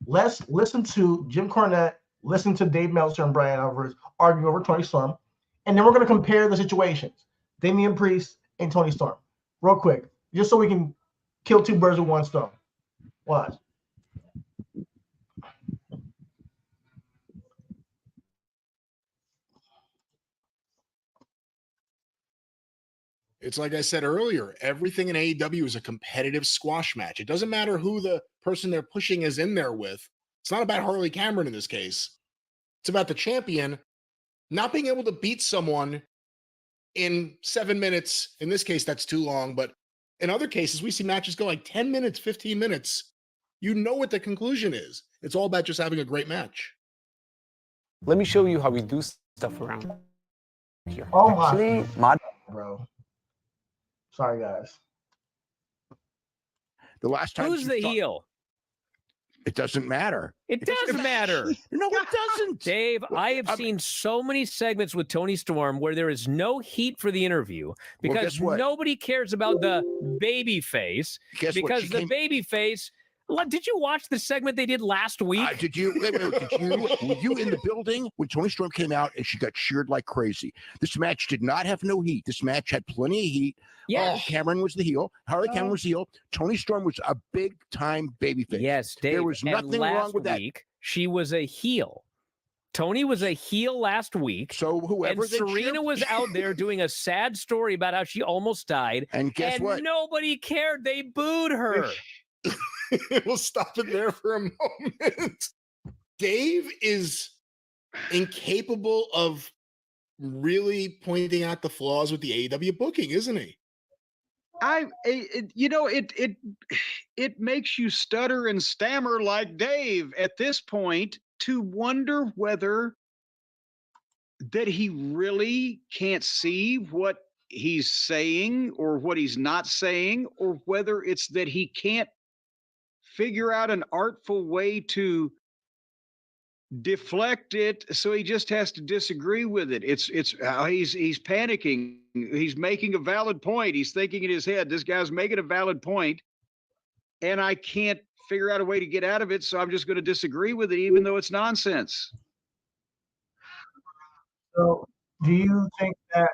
Let's listen to Jim Cornette, listen to Dave Meltzer and Brian Alvarez argue over Tony Storm, and then we're going to compare the situations, Damian Priest and Tony Storm, real quick, just so we can kill two birds with one stone. Watch. It's like I said earlier, everything in AEW is a competitive squash match. It doesn't matter who the person they're pushing is in there with. It's not about Harley Cameron in this case. It's about the champion not being able to beat someone in 7 minutes. In this case, that's too long. But in other cases, we see matches go like 10 minutes, 15 minutes. You know what the conclusion is. It's all about just having a great match. Let me show you how we do stuff around here. Oh my, Actually, my bro. Sorry, guys. The last time Who's the heel? It doesn't matter. It does matter. No, it doesn't. Dave, I have seen so many segments with Tony Storm where there is no heat for the interview because guess what? nobody cares about the baby face. Guess what? Because She the came- baby face. Did you watch the segment they did last week? Did you? Were you in the building when Tony Storm came out and she got cheered like crazy? This match did not have no heat. This match had plenty of heat. Yeah. Cameron was the heel. Harley Cameron was the heel. Tony Storm was a big time babyface. Yes, Dave. There was nothing wrong with that. Last week, she was a heel. Tony was a heel last week. So whoever and Serena was out there doing a sad story about how she almost died. And guess what? Nobody cared. They booed her. We'll stop it there for a moment. Dave is incapable of really pointing out the flaws with the AEW booking, isn't he? It makes you stutter and stammer like Dave at this point to wonder whether that he really can't see what he's saying or what he's not saying, or whether it's that he can't figure out an artful way to deflect it, so he just has to disagree with it. He's panicking. He's making a valid point. He's thinking in his head, this guy's making a valid point, and I can't figure out a way to get out of it, so I'm just going to disagree with it, even though it's nonsense. So, do you think that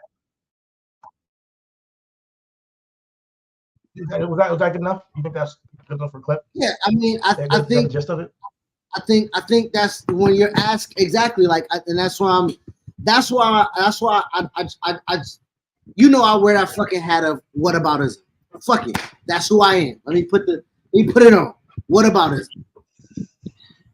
was that good enough? You think that's good enough for a clip? Yeah, I mean, I think the gist of it. I think that's when you're asked exactly like, and that's why I you know, I wear that fucking hat of whataboutism. Fuck it, that's who I am. Let me put it on. Whataboutism.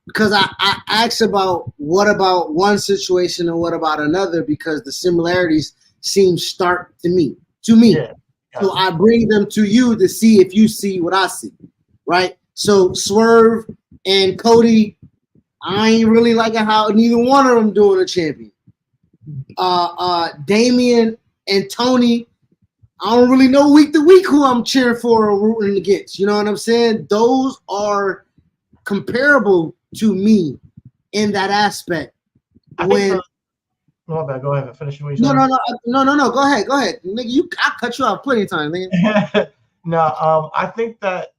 Because I ask about what about one situation and what about another, because the similarities seem stark to me. Yeah. So I bring them to you to see if you see what I see, right? So Swerve and Cody, I ain't really liking how neither one of them doing a champion. Damian and Tony, I don't really know week to week who I'm cheering for or rooting against. You know what I'm saying? Those are comparable to me in that aspect. No, bad. Go ahead and finish what you No. Go ahead. Nigga, I cut you off plenty of times, nigga. No, I think that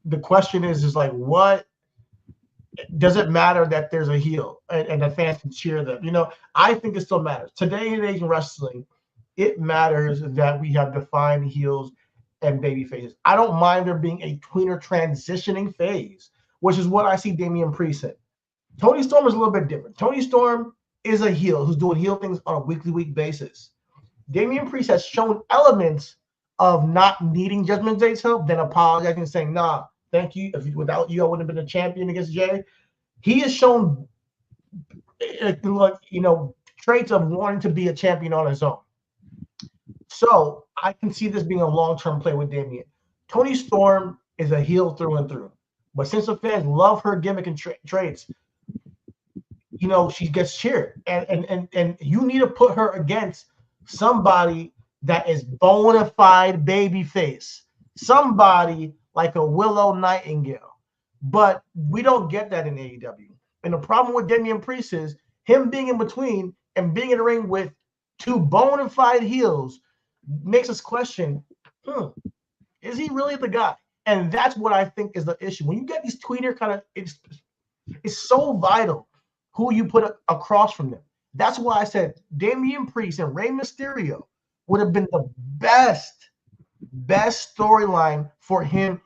the question is like, what does it matter that there's a heel and the fans can cheer them? You know, I think it still matters. Today in Asian wrestling, it matters that we have defined heels and baby faces. I don't mind there being a tweener transitioning phase, which is what I see Damian Priest in. Tony Storm is a little bit different. Tony Storm is a heel who's doing heel things on a week basis. Damian Priest has shown elements of not needing Judgment Day's help, then apologizing and saying, nah, thank you. Without you, I wouldn't have been a champion against Jay. He has shown, traits of wanting to be a champion on his own. So I can see this being a long-term play with Damian. Tony Storm is a heel through and through. But since the fans love her gimmick and traits, you know, she gets cheered. And you need to put her against somebody that is bona fide babyface. Somebody like a Willow Nightingale. But we don't get that in AEW. And the problem with Damian Priest is him being in between and being in the ring with two bona fide heels makes us question, is he really the guy? And that's what I think is the issue. When you get these tweener kind of, it's so vital who you put across from them. That's why I said Damian Priest and Rey Mysterio would have been the best storyline for him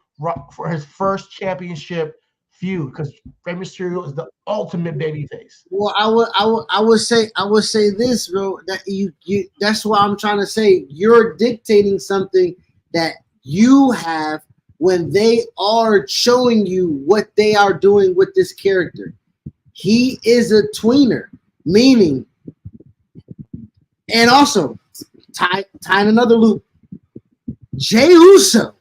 for his first championship feud because Rey Mysterio is the ultimate babyface. Well, I would say this, bro. That you that's why I'm trying to say you're dictating something that you have when they are showing you what they are doing with this character. He is a tweener, meaning, and also tying another loop. Jey Uso.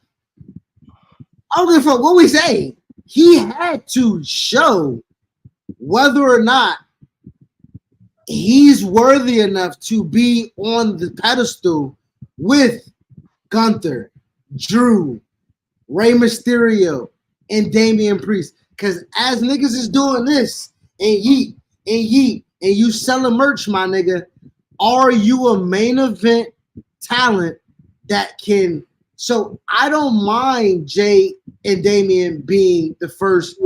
I don't give a fuck what we say. He had to show whether or not he's worthy enough to be on the pedestal with Gunther, Drew, Rey Mysterio, and Damian Priest. Because as niggas is doing this, and you selling merch, my nigga, are you a main event talent that can? So I don't mind Jay and Damian being the first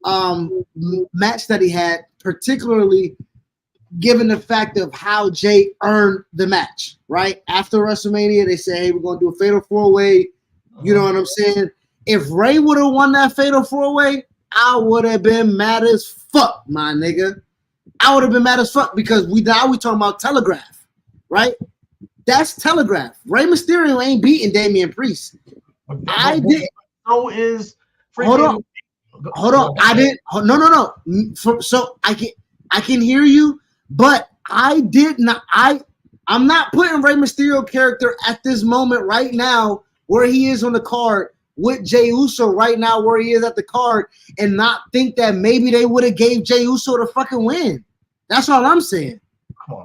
match that he had, particularly given the fact of how Jay earned the match, right? After WrestleMania, they say, hey, we're going to do a fatal four-way. You know what I'm saying? If Ray would have won that fatal four-way, I would have been mad as fuck, my nigga. I would have been mad as fuck because we talking about Telegraph, right? That's Telegraph. Rey Mysterio ain't beating Damian Priest. I did. So is freaking. Hold on. I didn't. No. So I can hear you, but I did not. I'm not putting Rey Mysterio character at this moment right now where he is on the card with Jey Uso right now where he is at the card and not think that maybe they would have gave Jey Uso the fucking win. That's all I'm saying.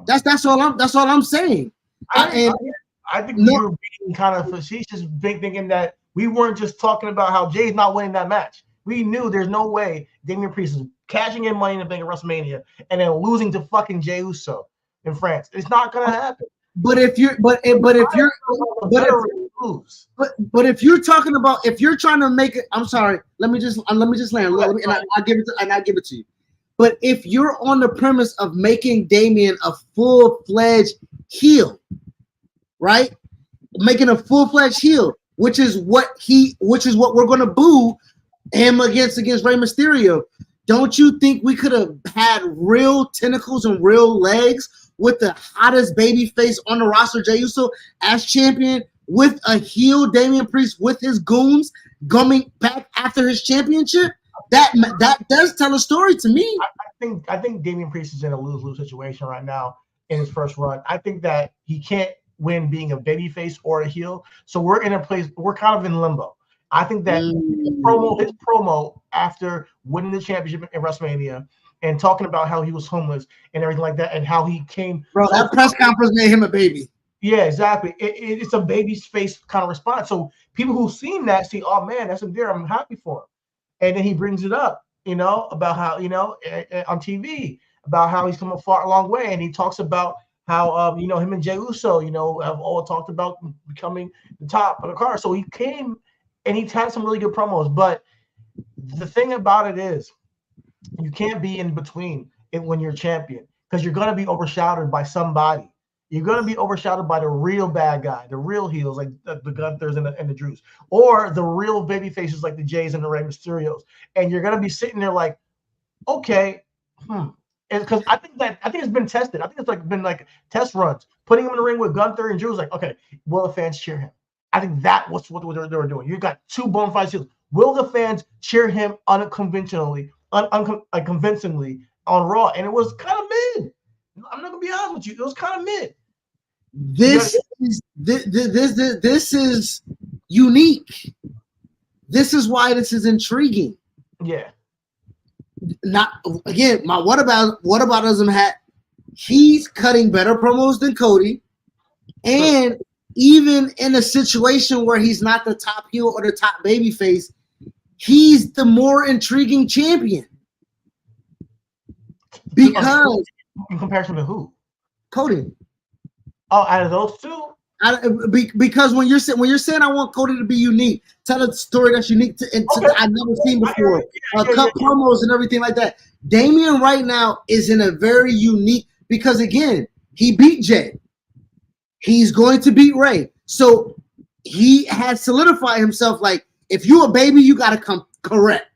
That's all I'm saying. I think you're being kind of facetious, thinking that we weren't just talking about how Jay's not winning that match. We knew there's no way Damian Priest is cashing in Money in the Bank at WrestleMania and then losing to fucking Jey Uso in France. It's not gonna happen. But if you're talking about, if you're trying to make it, I'm sorry. Let me just land. I'll give it to you. But if you're on the premise of making Damian a full-fledged heel, right? Making a full-fledged heel, which is what we're gonna boo him against Rey Mysterio. Don't you think we could have had real tentacles and real legs with the hottest babyface on the roster, Jey Uso, as champion, with a heel Damian Priest with his goons coming back after his championship? That does tell a story to me. I think Damian Priest is in a lose-lose situation right now in his first run. I think that he can't win being a babyface or a heel. So we're in a place, we're kind of in limbo. I think that his promo after winning the championship in WrestleMania and talking about how he was homeless and everything like that and how he came. Bro, that press conference made him a baby. Yeah, exactly. It's a baby's face kind of response. So people who've seen that see, oh man, that's him there. I'm happy for him. And then he brings it up, about how, on TV, about how he's come a long way. And he talks about how, him and Jey Uso, have all talked about becoming the top of the card. So he came and he's had some really good promos. But the thing about it is you can't be in between when you're champion because you're going to be overshadowed by somebody. You're going to be overshadowed by the real bad guy, the real heels like the Gunthers and the Drews, or the real baby faces like the Jays and the Rey Mysterios. And you're going to be sitting there like, okay, because I think it's been tested. I think it's been test runs, putting him in the ring with Gunther and Drews. Like, okay, will the fans cheer him? I think that was what they were doing. You got two bona fide heels. Will the fans cheer him unconventionally, convincingly on Raw? And it was kind of mid. I'm not gonna be honest with you. It was kind of mid. This is unique. This is why this is intriguing. Yeah. Not again. My whataboutism hat. He's cutting better promos than Cody, and even in a situation where he's not the top heel or the top babyface, he's the more intriguing champion. Because in comparison to who? Cody. Oh, out of those two? Because when you're saying I want Cody to be unique, tell a story that's unique to I've never seen before. Cut promos and everything like that. Damian right now is in a very unique because again, he beat Jay. He's going to beat Ray. So he has solidified himself like if you a baby, you gotta come correct.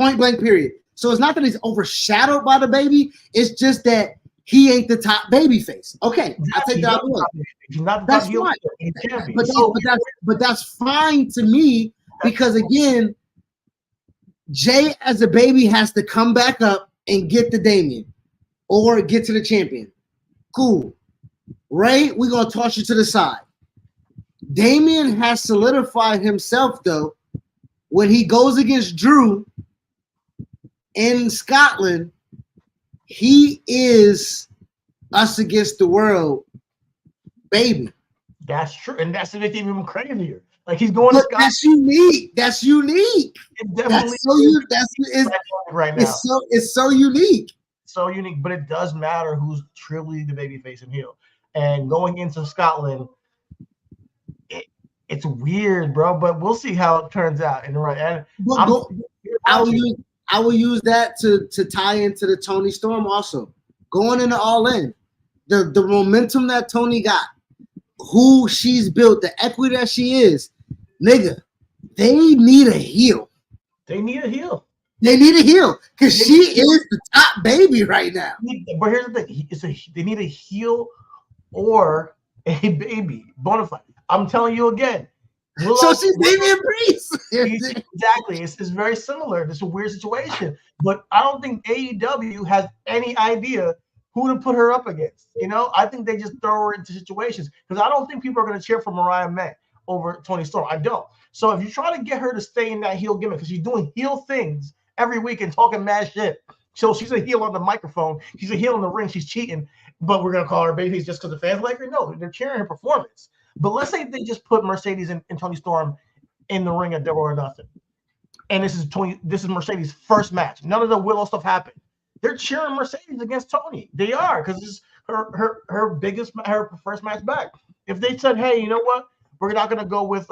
Point blank, period. So it's not that he's overshadowed by the baby. It's just that he ain't the top baby face. Okay, I'll take that out of the way. He's not That's heel. fine. He can't be. But that's fine to me because, again, Jay as a baby has to come back up and get the Damien or get to the champion. Cool. Ray, we're going to toss you to the side. Damien has solidified himself, though, when he goes against Drew in Scotland. He is us against the world, baby. That's true. And that's what makes it even crazier. Like, he's going But to Scotland. that's unique. That's unique. It definitely right now. It's so unique. So unique, but it does matter who's truly the babyface and heel. And going into Scotland, it's weird, bro. But we'll see how it turns out. And I will use that to tie into the Toni Storm also. Going into All In, the momentum that Toni got, who she's built, the equity that she is, nigga, they need a heel. They need a heel. They need a heel because she is the top baby right now. But here's the thing: they need a heel or a baby, bona fide. I'm telling you again. So she's Damian Priest. Exactly. It's very similar. It's a weird situation, but I don't think AEW has any idea who to put her up against. You know, I think they just throw her into situations because I don't think people are going to cheer for Mariah May over Toni Storm. I don't. So if you try to get her to stay in that heel gimmick because she's doing heel things every week and talking mad shit. So she's a heel on the microphone. She's a heel in the ring. She's cheating, but we're going to call her babyface just because the fans like her? No, they're cheering her performance. But let's say they just put Mercedes and Toni Storm in the ring at Double or Nothing. And this is Mercedes' first match. None of the Willow stuff happened. They're cheering Mercedes against Toni. They are, because this is her first match back. If they said, hey, you know what? We're not going to go with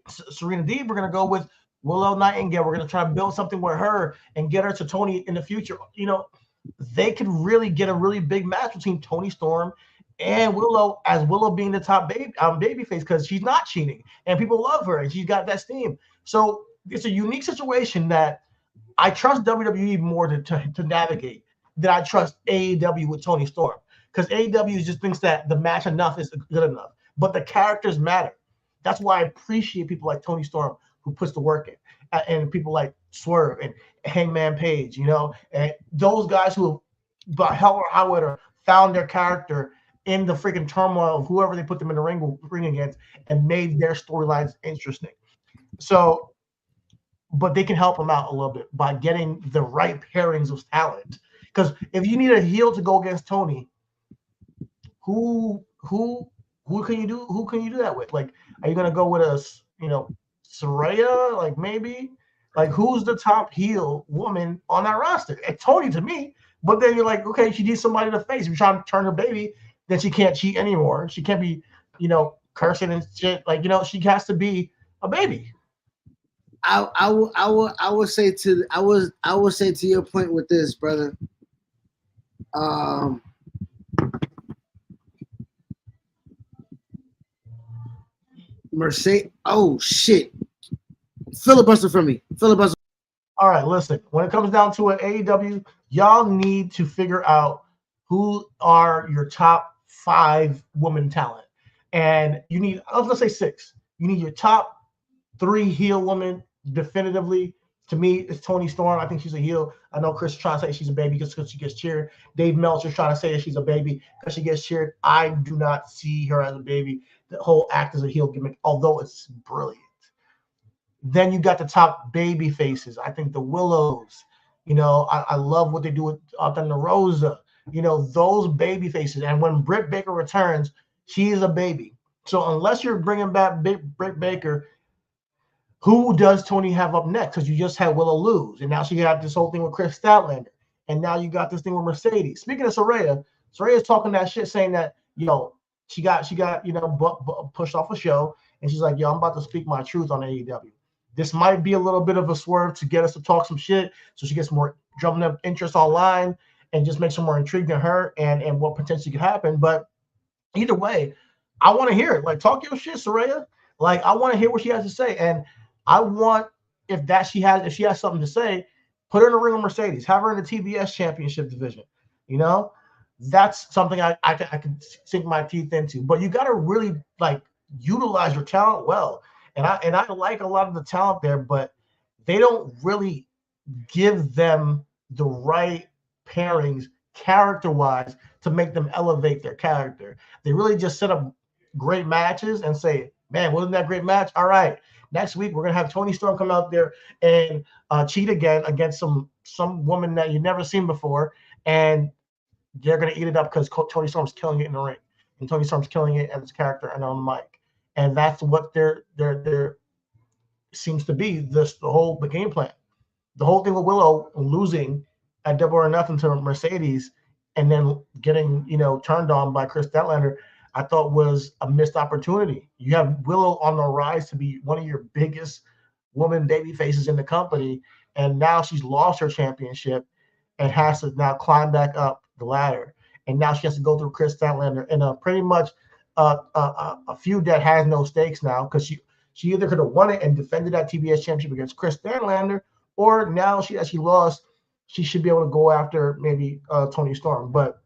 Serena Deeb. We're going to go with Willow Nightingale. We're going to try to build something with her and get her to Toni in the future. You know, they could really get a really big match between Toni Storm and Willow, as Willow being the top babyface because she's not cheating and people love her and she's got that steam. So it's a unique situation that I trust WWE more to navigate than I trust AEW with Toni Storm, because AEW just thinks that the match enough is good enough, but the characters matter. That's why I appreciate people like Toni Storm who puts the work in, and people like Swerve and Hangman Page, you know, and those guys who, by hell or high water, found their character in the freaking turmoil of whoever they put them in the ring against and made their storylines interesting. So, but they can help them out a little bit by getting the right pairings of talent. Because if you need a heel to go against Toni, who can you do? Who can you do that with? Like, are you gonna go with Saraya? Like, maybe, like, who's the top heel woman on that roster? It's Toni to me. But then you're like, okay, she needs somebody to face. If you're trying to turn her baby, then she can't cheat anymore. She can't be, cursing and shit. Like, she has to be a baby. I will say to your point with this, brother. Mercedes. Oh shit! Filibuster for me. Filibuster. All right, listen. When it comes down to an AEW, y'all need to figure out who are your top 5 woman talent, and you need, let's say 6. You need your top 3 heel women definitively. To me, it's Toni Storm. I think she's a heel. I know Chris is trying to say she's a baby because she gets cheered. Dave Meltzer's trying to say that she's a baby because she gets cheered. I do not see her as a baby. The whole act as a heel gimmick, although it's brilliant. Then you got the top baby faces. I think the Willows. I love what they do with Thunder Rosa. Those baby faces. And when Britt Baker returns, she is a baby. So unless you're bringing back Britt Baker, who does Toni have up next? Because you just had Willow lose, and now she got this whole thing with Chris Statlander, and now you got this thing with Mercedes. Speaking of Saraya's talking that shit, saying that she got pushed off a show, and she's like, I'm about to speak my truth on AEW. This might be a little bit of a swerve to get us to talk some shit, so she gets more drumming up interest online and just makes her more intrigued in her and what potentially could happen. But either way, I want to hear it. Like, talk your shit, Saraya. Like, I want to hear what she has to say, and I want if she has something to say, put her in the ring with Mercedes, have her in the TBS championship division. You know, that's something I can sink my teeth into. But you got to really like utilize your talent well. And I like a lot of the talent there, but they don't really give them the right pairings character-wise to make them elevate their character. They really just set up great matches and say, man, wasn't that a great match? All right, next week we're gonna have Toni Storm come out there and cheat again against some woman that you've never seen before, and they're gonna eat it up because Toni Storm's killing it in the ring, and Toni Storm's killing it as a character and on the mic, and that's what their seems to be the game plan. The whole thing with Willow losing at Double or Nothing to Mercedes and then getting, turned on by Chris Statlander, I thought was a missed opportunity. You have Willow on the rise to be one of your biggest woman baby faces in the company, and now she's lost her championship and has to now climb back up the ladder. And now she has to go through Chris Statlander in a pretty much a feud that has no stakes now, because she either could have won it and defended that TBS championship against Chris Statlander, or now she lost, she should be able to go after maybe Toni Storm. But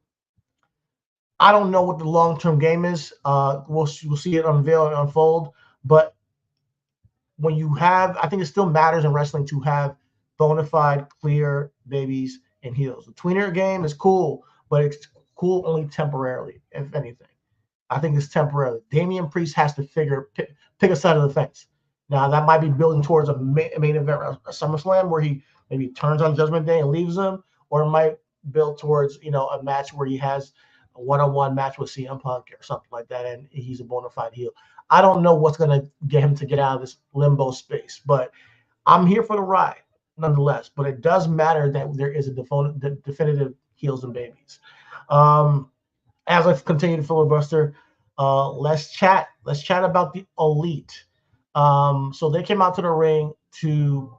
I don't know what the long-term game is. We'll see it unveil and unfold. But when you have, I think it still matters in wrestling to have bona fide, clear babies and heels. The tweener game is cool, but it's cool only temporarily, if anything. I think it's temporary. Damian Priest has to pick a side of the fence. Now, that might be building towards a main event, a SummerSlam, where he maybe turns on Judgment Day and leaves them, or it might build towards, a match where he has a one-on-one match with CM Punk or something like that, and he's a bona fide heel. I don't know what's going to get him to get out of this limbo space, but I'm here for the ride, nonetheless. But it does matter that there is a definitive heels and babies. As I continue to filibuster, let's chat about the Elite. So they came out to the ring to,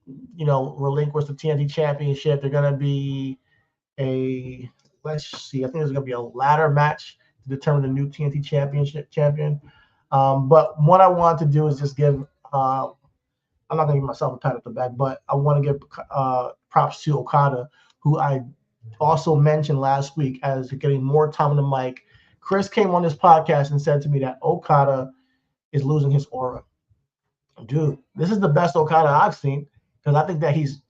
relinquish the TNT Championship. They're going to be let's see, I think there's going to be a ladder match to determine the new TNT Championship champion. But what I want to do is just give, I'm not going to give myself a pat at the back, but I want to give props to Okada, who I also mentioned last week as getting more time on the mic. Chris came on this podcast and said to me that Okada is losing his aura. Dude, this is the best Okada I've seen, because I think that he's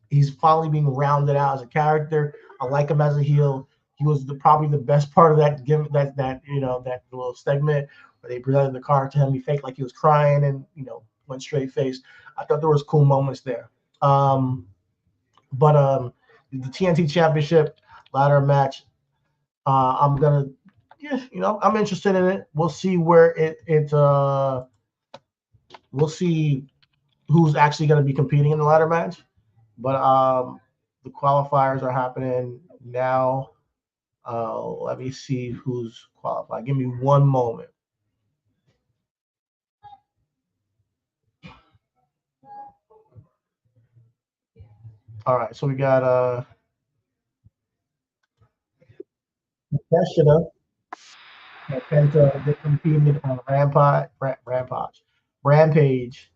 finally being rounded out as a character. I like him as a heel. He was probably the best part of that that little segment where they presented the card to him. He faked like he was crying and went straight face. I thought there was cool moments there. But the TNT Championship ladder match, I'm interested in it. We'll see where we'll see who's actually going to be competing in the ladder match. But the qualifiers are happening now. Let me see who's qualified. Give me one moment. All right, so we got Keshida. Penta, they competed on Rampage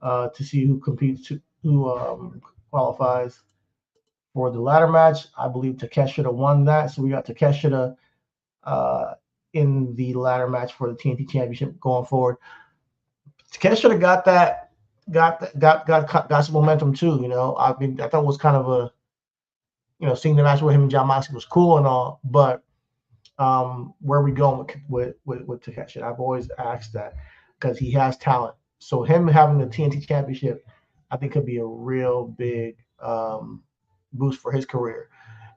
to see who competes, who qualifies for the ladder match. I believe Takeshita won that, so we got Takeshita in the ladder match for the TNT Championship going forward. Takeshita got some momentum too. I thought it was kind of seeing the match with him and Jon Moxley was cool and all, but where are we going with Takeshita? I've always asked that, because he has talent. So him having the TNT Championship, I think, could be a real big boost for his career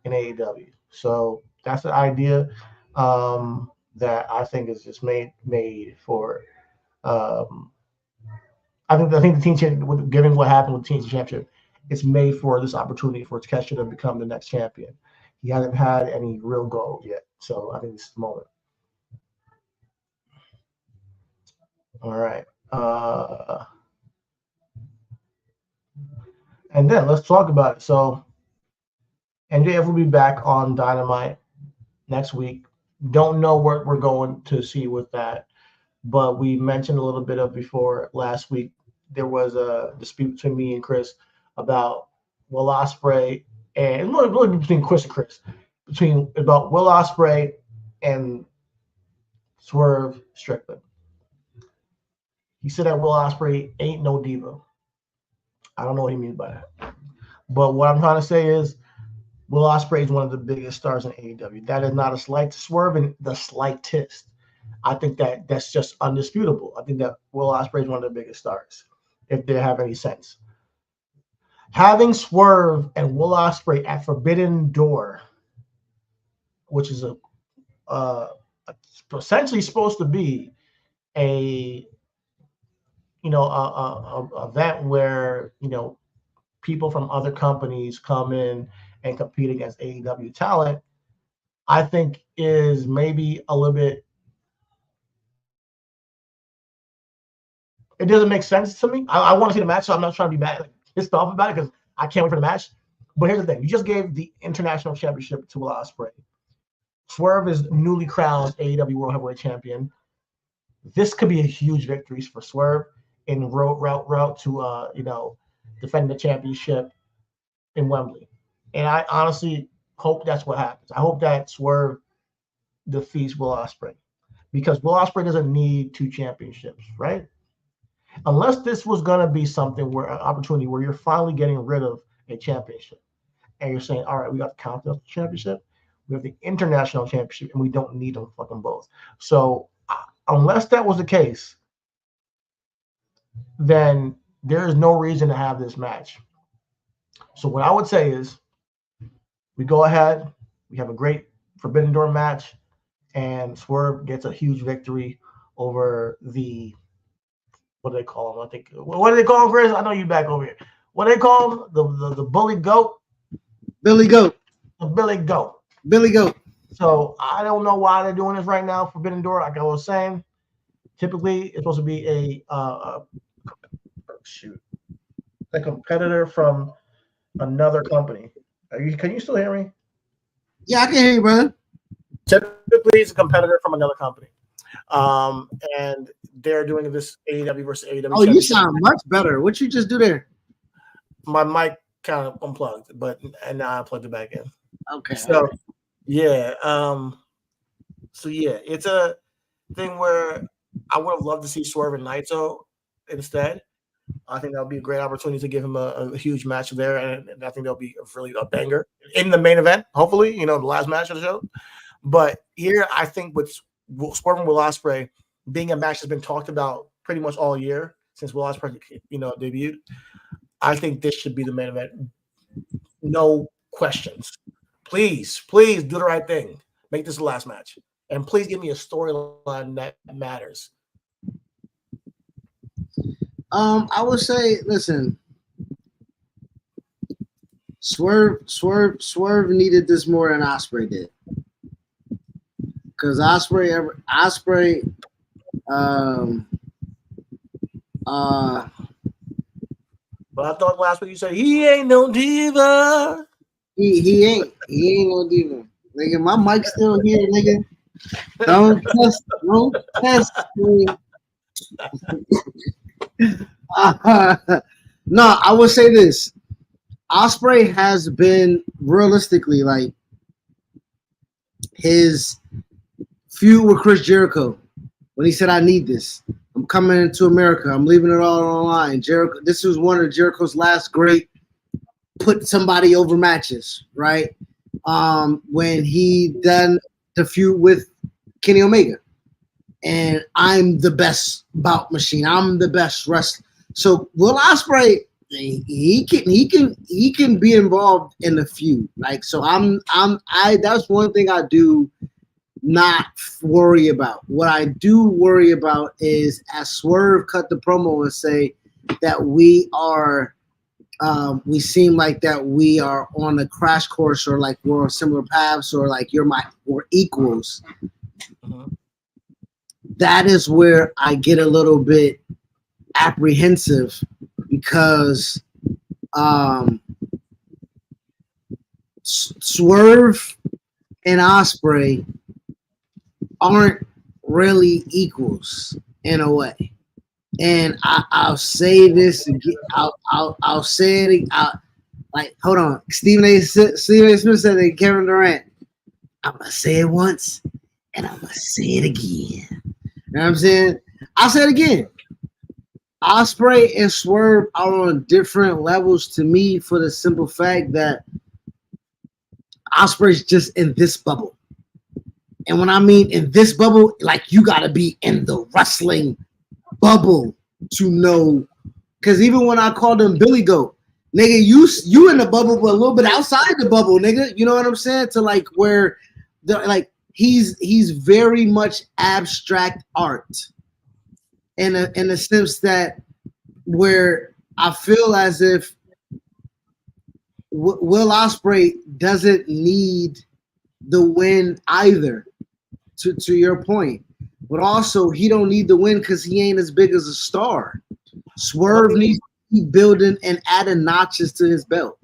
in AEW. So that's the idea that I think is just made for. I think the TNT Championship, given what happened with the TNT Championship, it's made for this opportunity for Takeshita to become the next champion. He hasn't had any real gold yet, so I think this is the moment. All right. And then let's talk about it. So MJF will be back on Dynamite next week. Don't know what we're going to see with that, but we mentioned a little bit of before last week there was a dispute between me and Chris about Will Ospreay and really between Chris and Chris about Will Ospreay and Swerve Strickland. He said that Will Ospreay ain't no diva. I don't know what he means by that. But what I'm trying to say is Will Ospreay is one of the biggest stars in AEW. That is not a slight to Swerve in the slightest. I think that's just undisputable. I think that Will Ospreay is one of the biggest stars, if they have any sense. Having Swerve and Will Ospreay at Forbidden Door, which is essentially supposed to be a event where people from other companies come in and compete against AEW talent, I think is maybe a little bit. It doesn't make sense to me. I want to see the match, so I'm not trying to be mad, like, pissed off about it because I can't wait for the match. But here's the thing: you just gave the international championship to Will Ospreay. Swerve is newly crowned AEW World Heavyweight Champion. This could be a huge victory for Swerve in route to defend the championship in Wembley. And I honestly hope that's what happens. I hope that Swerve defeats Will Ospreay because Will Ospreay doesn't need 2 championships, right? Unless this was going to be something where an opportunity where you're finally getting rid of a championship and you're saying, all right, we got the Continental Championship, we have the International Championship, and we don't need them fucking both. So unless that was the case, then there is no reason to have this match. So what I would say is we go ahead, we have a great Forbidden Door match, and Swerve gets a huge victory over the, what do they call him? I think, what do they call him, Chris? I know you back over here. What do they call him? The bully goat? Billy Goat. The Billy Goat. Billy Goat. So I don't know why they're doing this right now, Forbidden Door. Like I was saying, typically it's supposed to be a competitor from another company. Can you still hear me? Yeah, I can hear you, brother. Typically, it's a competitor from another company. And they're doing this AEW versus AEW. Oh, you sound much better. What you just do there? My mic kind of unplugged, and now I plugged it back in. Okay. So, yeah. So yeah, it's a thing where I would have loved to see Swerve and Naito instead. I think that would be a great opportunity to give him a huge match there, and I think that'll be a banger in the main event. Hopefully, the last match of the show. But here, I think with Swerve and Will Ospreay being a match that's been talked about pretty much all year since Will Ospreay, debuted. I think this should be the main event. No questions. Please do the right thing. Make this the last match, and please give me a storyline that matters. I would say, listen, Swerve needed this more than Ospreay did, because Ospreay. But I thought last week you said he ain't no diva. He ain't no diva. Nigga, my mic's still here, nigga. Don't test me. No, I would say this. Ospreay has been realistically like his feud with Chris Jericho when he said, I need this. I'm coming into America. I'm leaving it all online. Jericho. This was one of Jericho's last great put somebody over matches, right? When he done the feud with Kenny Omega. And I'm the best bout machine. I'm the best wrestler. So Will Ospreay, he can be involved in the feud. Like, so that's one thing I do not worry about. What I do worry about is as Swerve cut the promo and say that we seem like that we are on a crash course, or like we're on similar paths, or like we're equals. That is where I get a little bit apprehensive, because Swerve and Ospreay aren't really equals in a way. And I'll say this again. I'll say it. Like, hold on. Stephen A. Smith said that Kevin Durant. I'm gonna say it once, and I'm gonna say it again. You know what I'm saying? I'll say it again. Ospreay and Swerve are on different levels to me for the simple fact that Ospreay's just in this bubble. And when I mean in this bubble, like you gotta be in the wrestling bubble to know. Because even when I called him Billy Goat, nigga, you in the bubble, but a little bit outside the bubble, nigga. You know what I'm saying? To like where he's very much abstract art in a sense that where I feel as if Will Ospreay doesn't need the win either, to your point. But also he don't need the win because he ain't as big as a star. Swerve needs to keep building and adding notches to his belt.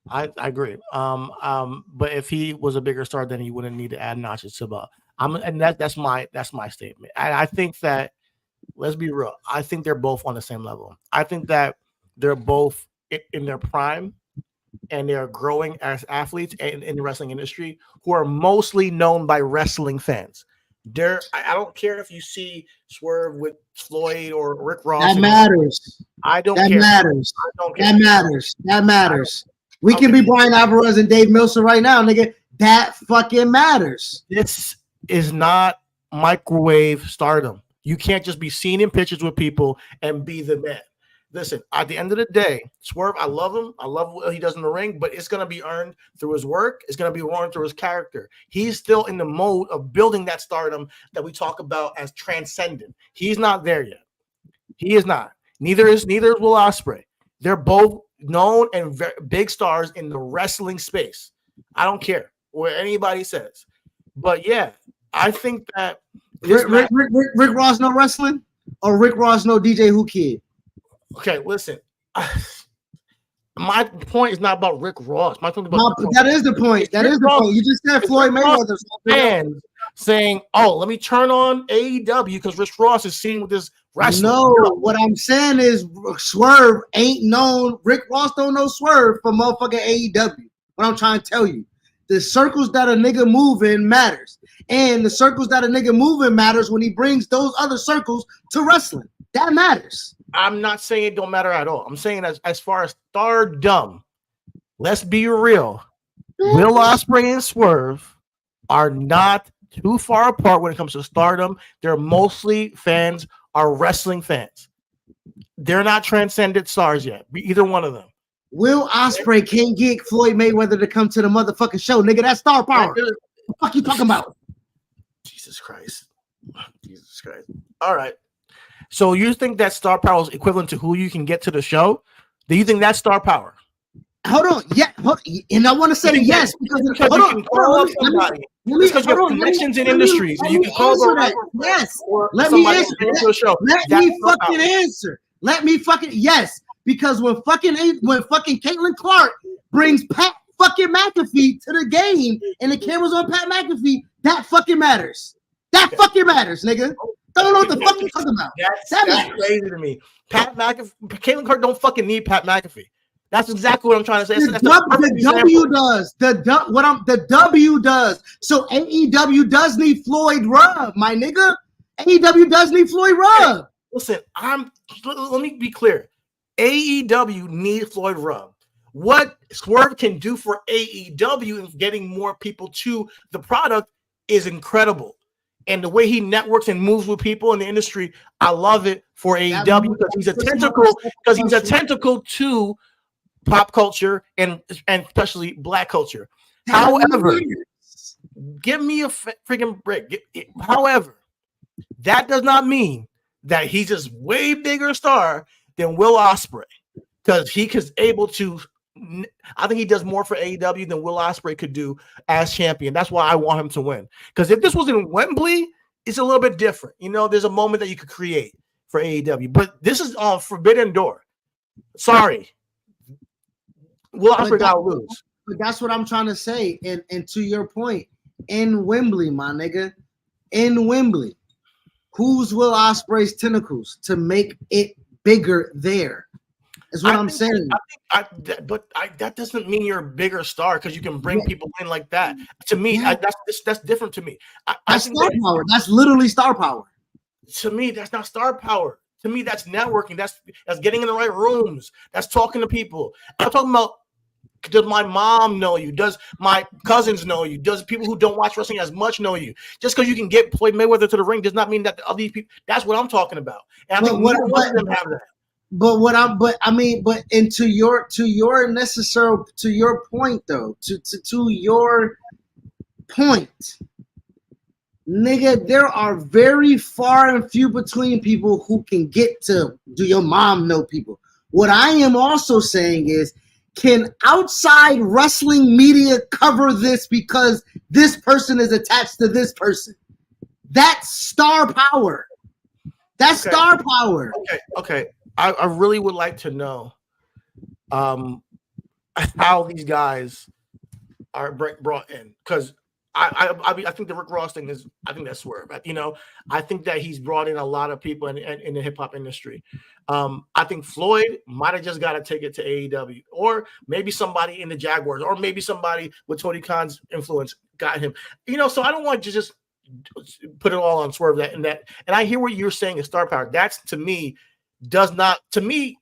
I agree. But if he was a bigger star, then he wouldn't need to add notches to belt. And that's my statement. I think that, let's be real, I think they're both on the same level. I think that they're both in their prime and they're growing as athletes in the wrestling industry who are mostly known by wrestling fans. I don't care if you see Swerve with Floyd or Rick Ross. That matters. I don't that care. Matters. I don't care. That matters. That matters. We can be Brian Alvarez and Dave Meltzer right now, nigga. That fucking matters. This is not microwave stardom. You can't just be seen in pictures with people and be the man. Listen, at the end of the day, Swerve, I love him. I love what he does in the ring, but it's going to be earned through his work. It's going to be earned through his character. He's still in the mode of building that stardom that we talk about as transcendent. He's not there yet. He is not. Neither is Will Ospreay. They're both known and very big stars in the wrestling space. I don't care what anybody says. But yeah, I think that Rick Ross no wrestling or Rick Ross no DJ Who Kid? Okay, listen. My point is not about Rick Ross. My point is about that is the point. That is the point. You just said Floyd Mayweather. Fans saying, "Oh, let me turn on AEW because Rick Ross is seen with this wrestling." No, what I'm saying is Swerve ain't known. Rick Ross don't know Swerve for motherfucking AEW. What I'm trying to tell you, the circles that a nigga move in matters, and the circles that a nigga move in matters when he brings those other circles to wrestling. That matters. I'm not saying it don't matter at all. I'm saying as far as stardom, let's be real. Will Ospreay and Swerve are not too far apart when it comes to stardom. They're mostly fans, are wrestling fans. They're not transcendent stars yet. Either one of them. Will Ospreay can't get Floyd Mayweather to come to the motherfucking show, nigga. That's star power. What the fuck you talking about? Jesus Christ. Jesus Christ. All right. So you think that star power is equivalent to who you can get to the show? Do you think that's star power? Hold on. Yeah. And I want to say yes because you can call up somebody. Because you have connections in industries. You can call that. Yes. Let me answer. Let me fucking yes. Because when fucking Caitlin Clark brings Pat fucking McAfee to the game and the camera's on Pat McAfee, that fucking matters. That fucking matters, nigga. Don't know what the fuck you're talking about. That's crazy to me. Pat McAfee, Caitlin Clark don't fucking need Pat McAfee. That's exactly what I'm trying to say. The W does. The W does. So AEW does need Floyd Rubb, my nigga. AEW does need Floyd Rubb. Listen, let me be clear. AEW needs Floyd Rubb. What Swerve can do for AEW in getting more people to the product is incredible. And the way he networks and moves with people in the industry, I love it for AEW because he's a tentacle to pop culture and especially Black culture. However, give me a freaking break. However, that does not mean that he's just way bigger star than Will Ospreay because he is able to. I think he does more for AEW than Will Ospreay could do as champion. That's why I want him to win. Because if this was in Wembley, it's a little bit different. You know, there's a moment that you could create for AEW. But this is on Forbidden Door. Sorry. Will Ospreay got to lose. But that's what I'm trying to say. And to your point, in Wembley, my nigga, in Wembley, who's Will Ospreay's tentacles to make it bigger there? Is what I'm saying. That doesn't mean you're a bigger star because you can bring people in like that. To me, that's different to me. That's star power. That's literally star power. To me, that's not star power. To me, that's networking. That's getting in the right rooms. That's talking to people. I'm talking about, does my mom know you? Does my cousins know you? Does people who don't watch wrestling as much know you? Just because you can get Floyd Mayweather to the ring does not mean that all these people. That's what I'm talking about. And I think neither one of them have that. And to your point though, to your point, nigga, there are very far and few between people who can get to, do your mom know people? What I am also saying is, can outside wrestling media cover this because this person is attached to this person? That's star power. That's star power. Okay. I really would like to know how these guys are brought in, because I think the Rick Ross thing is, I think that's swerve. You know, I think that he's brought in a lot of people in the hip hop industry. I think Floyd might have just got to take it to AEW, or maybe somebody in the Jaguars, or maybe somebody with Tony Khan's influence got him. You know, so I don't want to just put it all on Swerve and I hear what you're saying is star power. That's, to me,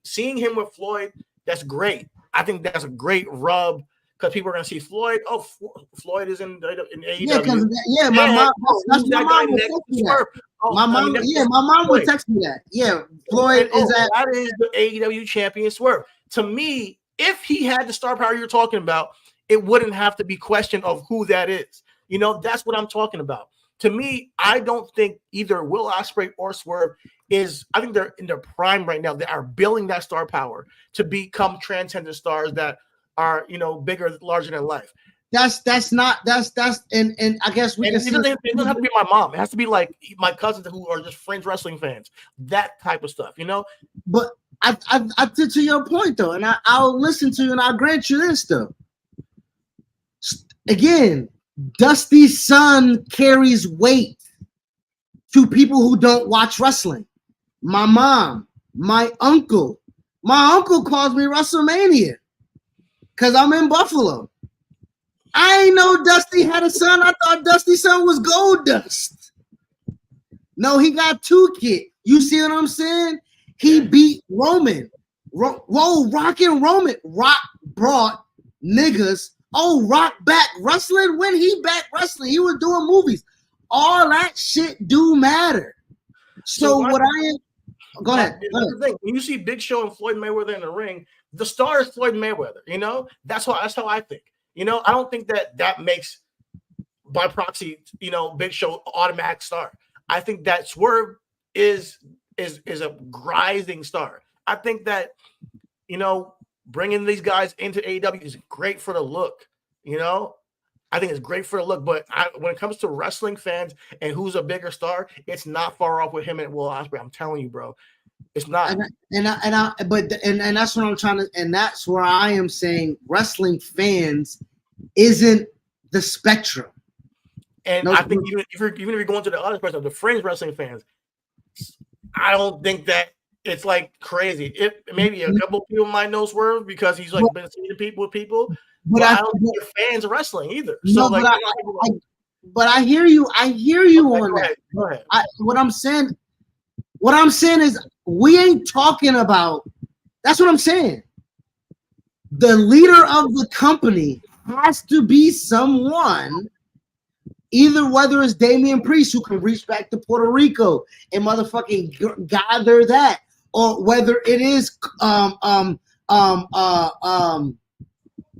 seeing him with Floyd, that's great. I think that's a great rub, because people are going to see Floyd. Oh, Floyd is in AEW. My mom. That's my mom would text me that. My mom would text me that. Yeah, Floyd is that is the AEW champion Swerve. To me, if he had the star power you're talking about, it wouldn't have to be question of who that is. You know, that's what I'm talking about. To me, I don't think either Will Ospreay or Swerve is, I think they're in their prime right now. They are building that star power to become transcendent stars that are, you know, bigger, larger than life. And I guess it doesn't have to be my mom. It has to be like my cousins who are just fringe wrestling fans. That type of stuff, you know. But I to your point though, and I'll listen to you, and I'll grant you this though. Again, Dusty's son carries weight to people who don't watch wrestling. My mom, my uncle calls me WrestleMania because I'm in Buffalo. I ain't know Dusty had a son. I thought Dusty's son was Goldust. No, he got 2 kids. You see what I'm saying? He beat Roman. Rock and Roman. Rock brought niggas. Oh, Rock back wrestling? When he back wrestling, he was doing movies. All that shit do matter. So what I am, go ahead. When you see Big Show and Floyd Mayweather in the ring, the star is Floyd Mayweather. You know, that's how I think. You know, I don't think that makes, by proxy, you know, Big Show automatic star. I think that Swerve is a rising star. I think that, you know, bringing these guys into AEW is great for the look. You know, I think it's great for the look. But when it comes to wrestling fans and who's a bigger star, it's not far off with him and Will Ospreay. I'm telling you, bro, it's not. And that's what I'm trying to. And that's where I am saying wrestling fans isn't the spectrum. And I think even if you're going to the other person, the fringe wrestling fans, I don't think that it's like crazy. If maybe a couple of people might know Swerve because he's like been seeing people with people, but I don't think they're fans of wrestling either. So but I hear you. I hear you on that. Go ahead. What I'm saying is we ain't talking about. That's what I'm saying. The leader of the company has to be someone, either whether it's Damian Priest who can reach back to Puerto Rico and motherfucking gather that, or whether it is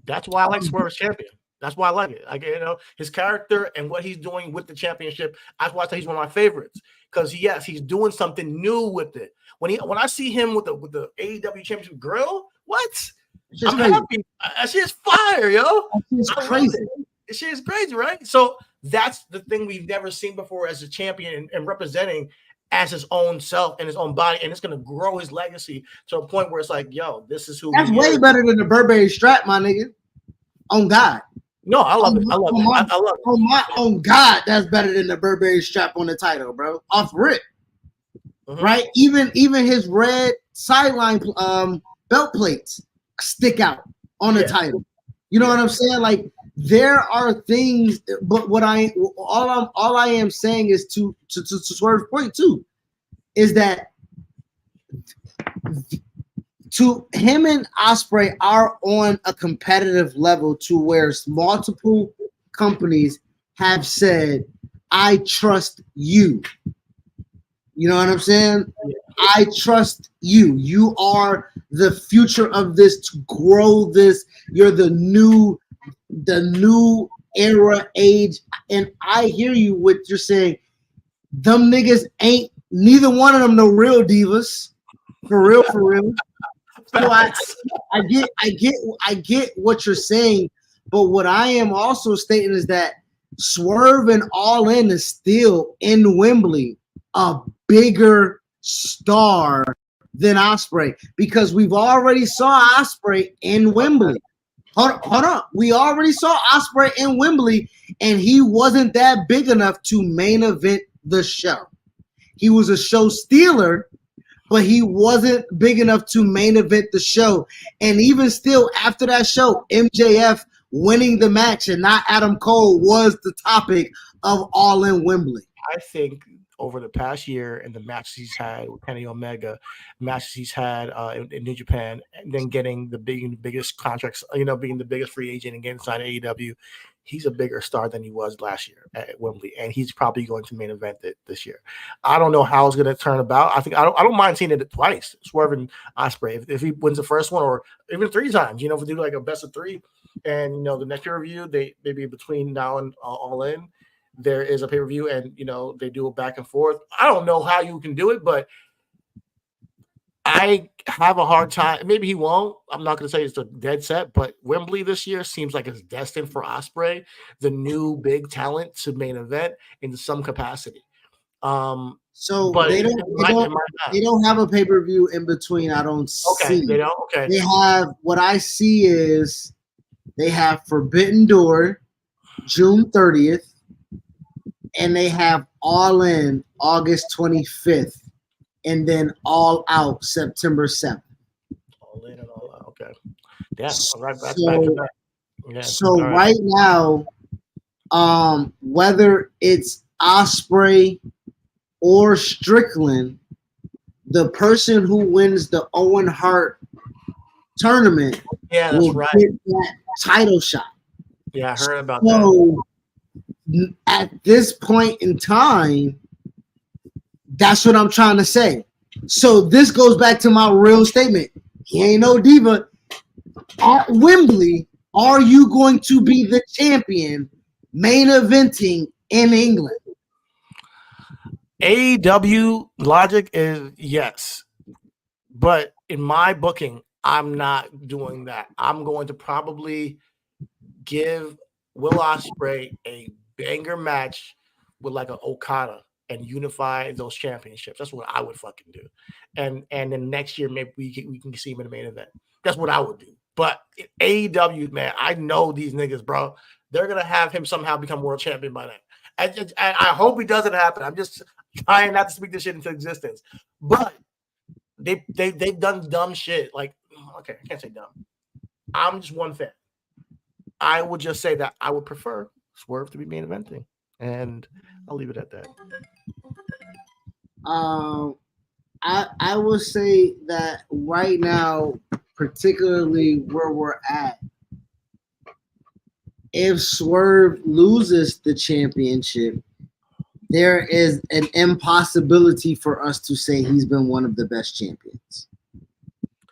That's why I like Swerve as champion. That's why I like it. Like, you know, his character and what he's doing with the championship. That's why I say he's one of my favorites. Because yes, he's doing something new with it. When I see him with the AEW championship grill, what? I'm happy. That shit's fire, yo. It's crazy. This shit is crazy, right? So that's the thing we've never seen before as a champion and representing as his own self and his own body, and it's gonna grow his legacy to a point where it's like, yo, this is who. That's way better than the Burberry strap, my nigga. On God. No, I love it. I love it. I love it. On God, that's better than the Burberry strap on the title, bro. Off rip. right? Even his red sideline belt plates stick out on the title. You know what I'm saying? Like there are things, but all I am saying is to Swerve's point too, is that to him and Ospreay are on a competitive level to where multiple companies have said, I trust you. You know what I'm saying? I trust you. You are the future of this to grow this. You're the new era age. And I hear you what you're saying. Them niggas ain't neither one of them no real divas. For real, for real. So I get what you're saying, but what I am also stating is that Swerve and All In is still in Wembley a bigger star than Ospreay because we've already saw Ospreay in Wembley. Hold on. We already saw Ospreay in Wembley, and he wasn't that big enough to main event the show. He was a show stealer, but he wasn't big enough to main event the show. And even still, after that show, MJF winning the match and not Adam Cole was the topic of All In Wembley. I think over the past year and the matches he's had with Kenny Omega, matches he's had in New Japan, and then getting the biggest contracts, being the biggest free agent and getting signed to AEW, he's a bigger star than he was last year at Wembley, and he's probably going to main event it this year. I don't know how it's going to turn about. I don't mind seeing it twice, Swerving Ospreay if he wins the first one or even 3 times. If we do like a best of 3, and the next review they maybe between now and All In. There is a pay-per-view and, they do it back and forth. I don't know how you can do it, but I have a hard time. Maybe he won't. I'm not going to say it's a dead set, but Wembley this year seems like it's destined for Ospreay, the new big talent, to main event in some capacity. So they don't have a pay-per-view in between. I don't see. They don't? Okay. They have, what I see is they have Forbidden Door June 30th. And they have All In August 25th, and then All Out September 7th. All In and All Out. Okay. Yeah. So right now, whether it's Ospreay or Strickland, the person who wins the Owen Hart tournament will get that title shot. Yeah, I heard about that. At this point in time, that's what I'm trying to say. So this goes back to my real statement. He ain't no diva. At Wembley, are you going to be the champion main eventing in England? AEW logic is yes. But in my booking, I'm not doing that. I'm going to probably give Will Ospreay a banger match with like an Okada and unify those championships. That's what I would fucking do. And then next year maybe we can see him in the main event. That's what I would do. But AEW, man, I know these niggas, bro. They're gonna have him somehow become world champion by then. I hope it doesn't happen. I'm just trying not to speak this shit into existence. But they've done dumb shit. Like, okay, I can't say dumb. I'm just one fan. I would just say that I would prefer Swerve to be main eventing, and I'll leave it at that. I would say that right now, particularly where we're at, if Swerve loses the championship, there is an impossibility for us to say he's been one of the best champions,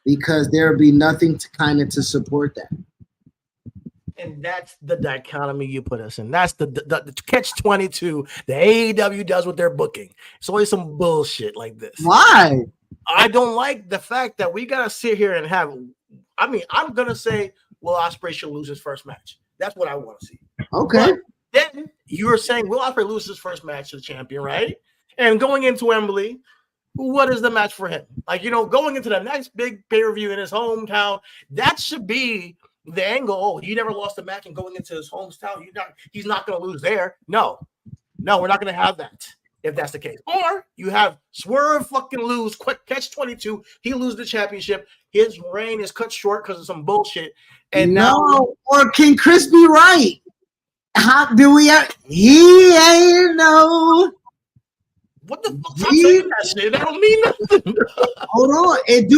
because there'll be nothing to support that. And that's the dichotomy you put us in. That's the catch-22 the AEW does with their booking. It's always some bullshit like this. Why? I don't like the fact that we gotta sit here and have. I mean, I'm gonna say Will Ospreay should lose his first match. That's what I want to see. Okay. But then you were saying Will Ospreay loses his first match to the champion, right? And going into Wembley, what is the match for him? Like, going into the next big pay-per-view in his hometown, that should be the angle. Oh, he never lost a match, and going into his hometown, he's not going to lose there. No, we're not going to have that. if that's the case. Or you have Swerve fucking lose, quick catch 22. He loses the championship. His reign is cut short because of some bullshit. And now, or can Chris be right? How do we? He ain't no. What the fuck? Stop saying that shit. That don't mean nothing. Hold on. It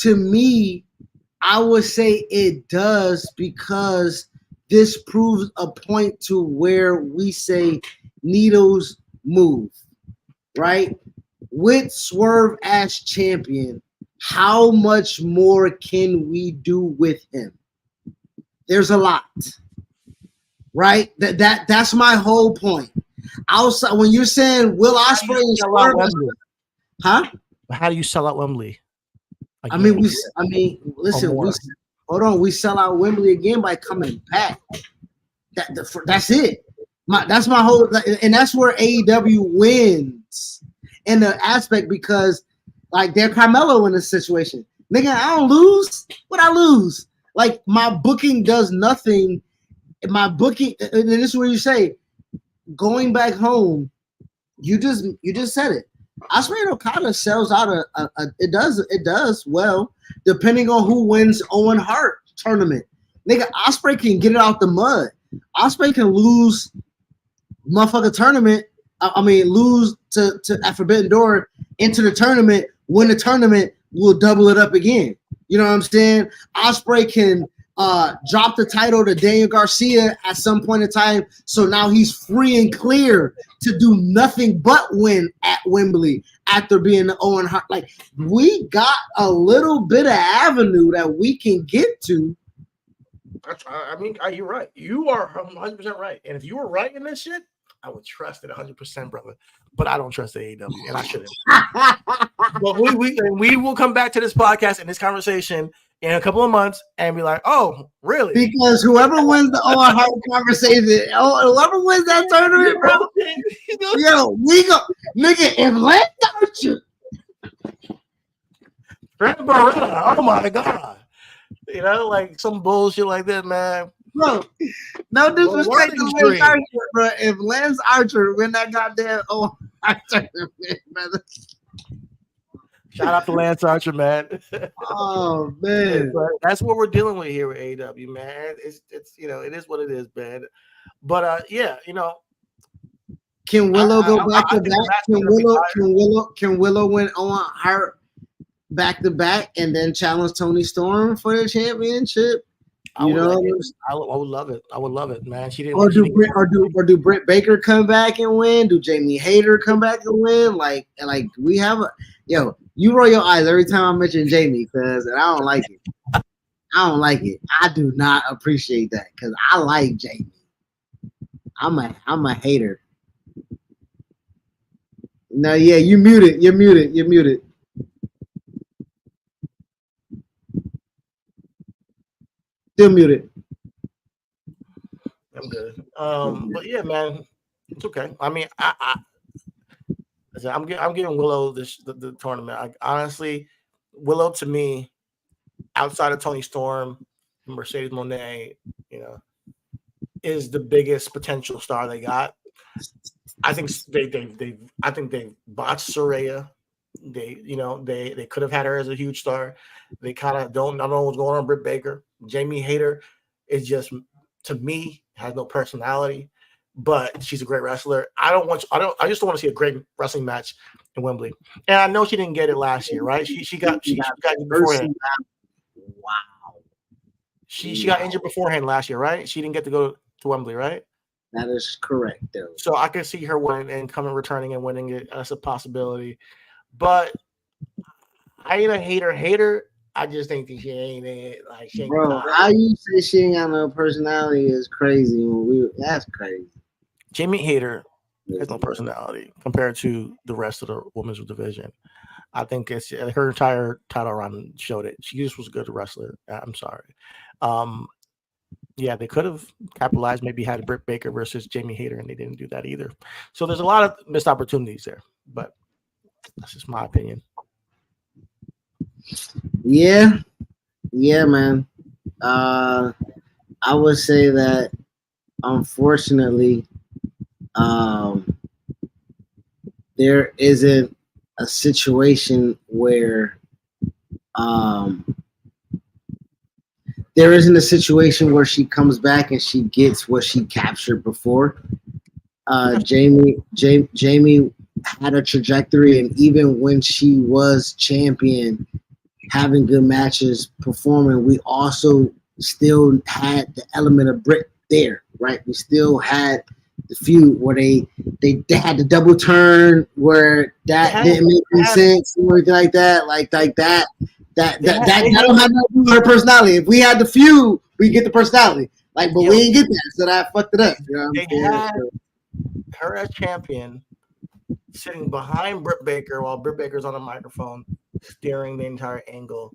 to me, I would say it does, because this proves a point to where we say needles move, right? With Swerve as champion, how much more can we do with him? There's a lot, right? That's my whole point. Outside, when you're saying Will Ospreay and Swerve, huh? How do you sell out Wembley? Again? Listen. Hold on. We sell out Wembley again by coming back. That's it. That's my whole, and that's where AEW wins in the aspect, because like they're Carmelo in this situation. Nigga, I don't lose. What I lose? Like my booking does nothing. My booking, and this is where you say, going back home, you just said it. Ospreay and Okada sells out it does well, depending on who wins Owen Hart tournament. Nigga, Ospreay can get it out the mud. Ospreay can lose motherfucker tournament. Lose to at Forbidden Door into the tournament, win the tournament, we'll double it up again. You know what I'm saying? Ospreay can drop the title to Daniel Garcia at some point in time, so now he's free and clear to do nothing but win at Wembley after being the Owen Hart. Like, we got a little bit of avenue that we can get to. You're right. You are 100% right. And if you were right in this shit, I would trust it 100%, brother. But I don't trust the AEW, and I shouldn't. But we will come back to this podcast and this conversation in a couple of months and be like, oh, really? Because whoever wins the Owen Hart conversation, whoever wins that tournament, bro, yo, we go, nigga, if Lance Archer, oh my God. You know, like some bullshit like that, man. Bro, no disrespect to Lance Archer, bro. If Lance Archer win that goddamn Owen Hart tournament, brother. Shout out to Lance Archer, man. Oh man, that's what we're dealing with here with AEW, man. It's it is what it is, man. But can Willow go back to back? Can Willow win Owen Hart back to back and then challenge Toni Storm for the championship? I would love it. I would love it, man. She didn't. Or do Britt Baker come back and win? Do Jamie Hayter come back and win? Like we have you roll your eyes every time I mention Jamie, and I don't like it. I don't like it. I do not appreciate that because I like Jamie. I'm a hater. No, yeah, you muted. You're muted. Still muted. I'm good. But yeah, man, it's okay. I mean, I'm giving Willow the tournament. Honestly, Willow to me, outside of Toni Storm, Mercedes Moné, is the biggest potential star they got. I think they botched Saraya. They could have had her as a huge star. They kind of don't know what's going on. Britt Baker, Jamie Hayter is just, to me, has no personality, but she's a great wrestler. I just don't want to see a great wrestling match in Wembley. And I know she didn't get it last year, right? She got injured beforehand. Wow. She got injured beforehand last year, right? She didn't get to go to Wembley, right? That is correct, though. So I can see her winning and returning and winning it. That's a possibility. But I ain't a hater. I just think that she ain't it. Like, she ain't bro, how you say she ain't got no personality is crazy. That's crazy. Jamie Hayter has no personality compared to the rest of the women's division. I think it's her entire title run showed it. She just was a good wrestler. I'm sorry. Yeah, they could have capitalized, maybe had Britt Baker versus Jamie Hayter, and they didn't do that either. So there's a lot of missed opportunities there, but that's just my opinion. Yeah, man. I would say that, unfortunately, there isn't a situation where she comes back and she gets what she captured before. Jamie had a trajectory, and even when she was champion, having good matches, performing, we also still had the element of Britt there, right? We still had the feud where they had the double turn where that didn't make any sense, or anything like that, like that. That don't have nothing to do with her personality. If we had the feud, we get the personality. Like, but we didn't get that, so that fucked it up. You know what I'm saying? Had her as champion sitting behind Britt Baker while Britt Baker's on the microphone, steering the entire angle.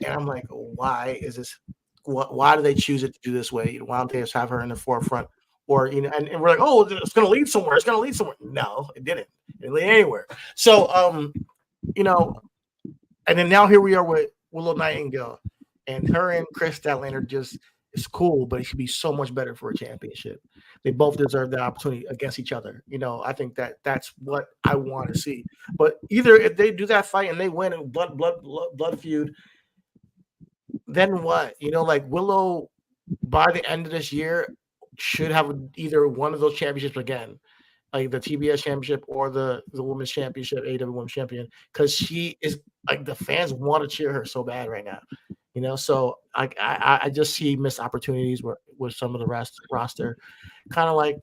And I'm like, why is this? Why do they choose it to do this way? Why don't they just have her in the forefront? Or, and we're like, oh, it's going to lead somewhere. It's going to lead somewhere. No, it didn't. It didn't lead anywhere. So, and then now here we are with Willow Nightingale, and her and Chris Statlander just is cool, but it should be so much better for a championship. They both deserve that opportunity against each other. I think that's what I want to see. But either if they do that fight and they win in blood feud, then what? Like Willow by the end of this year should have either one of those championships again, like the TBS championship or the women's championship, AEW women's champion, because she is like the fans want to cheer her so bad right now. So I just see missed opportunities with some of the roster, kind of like,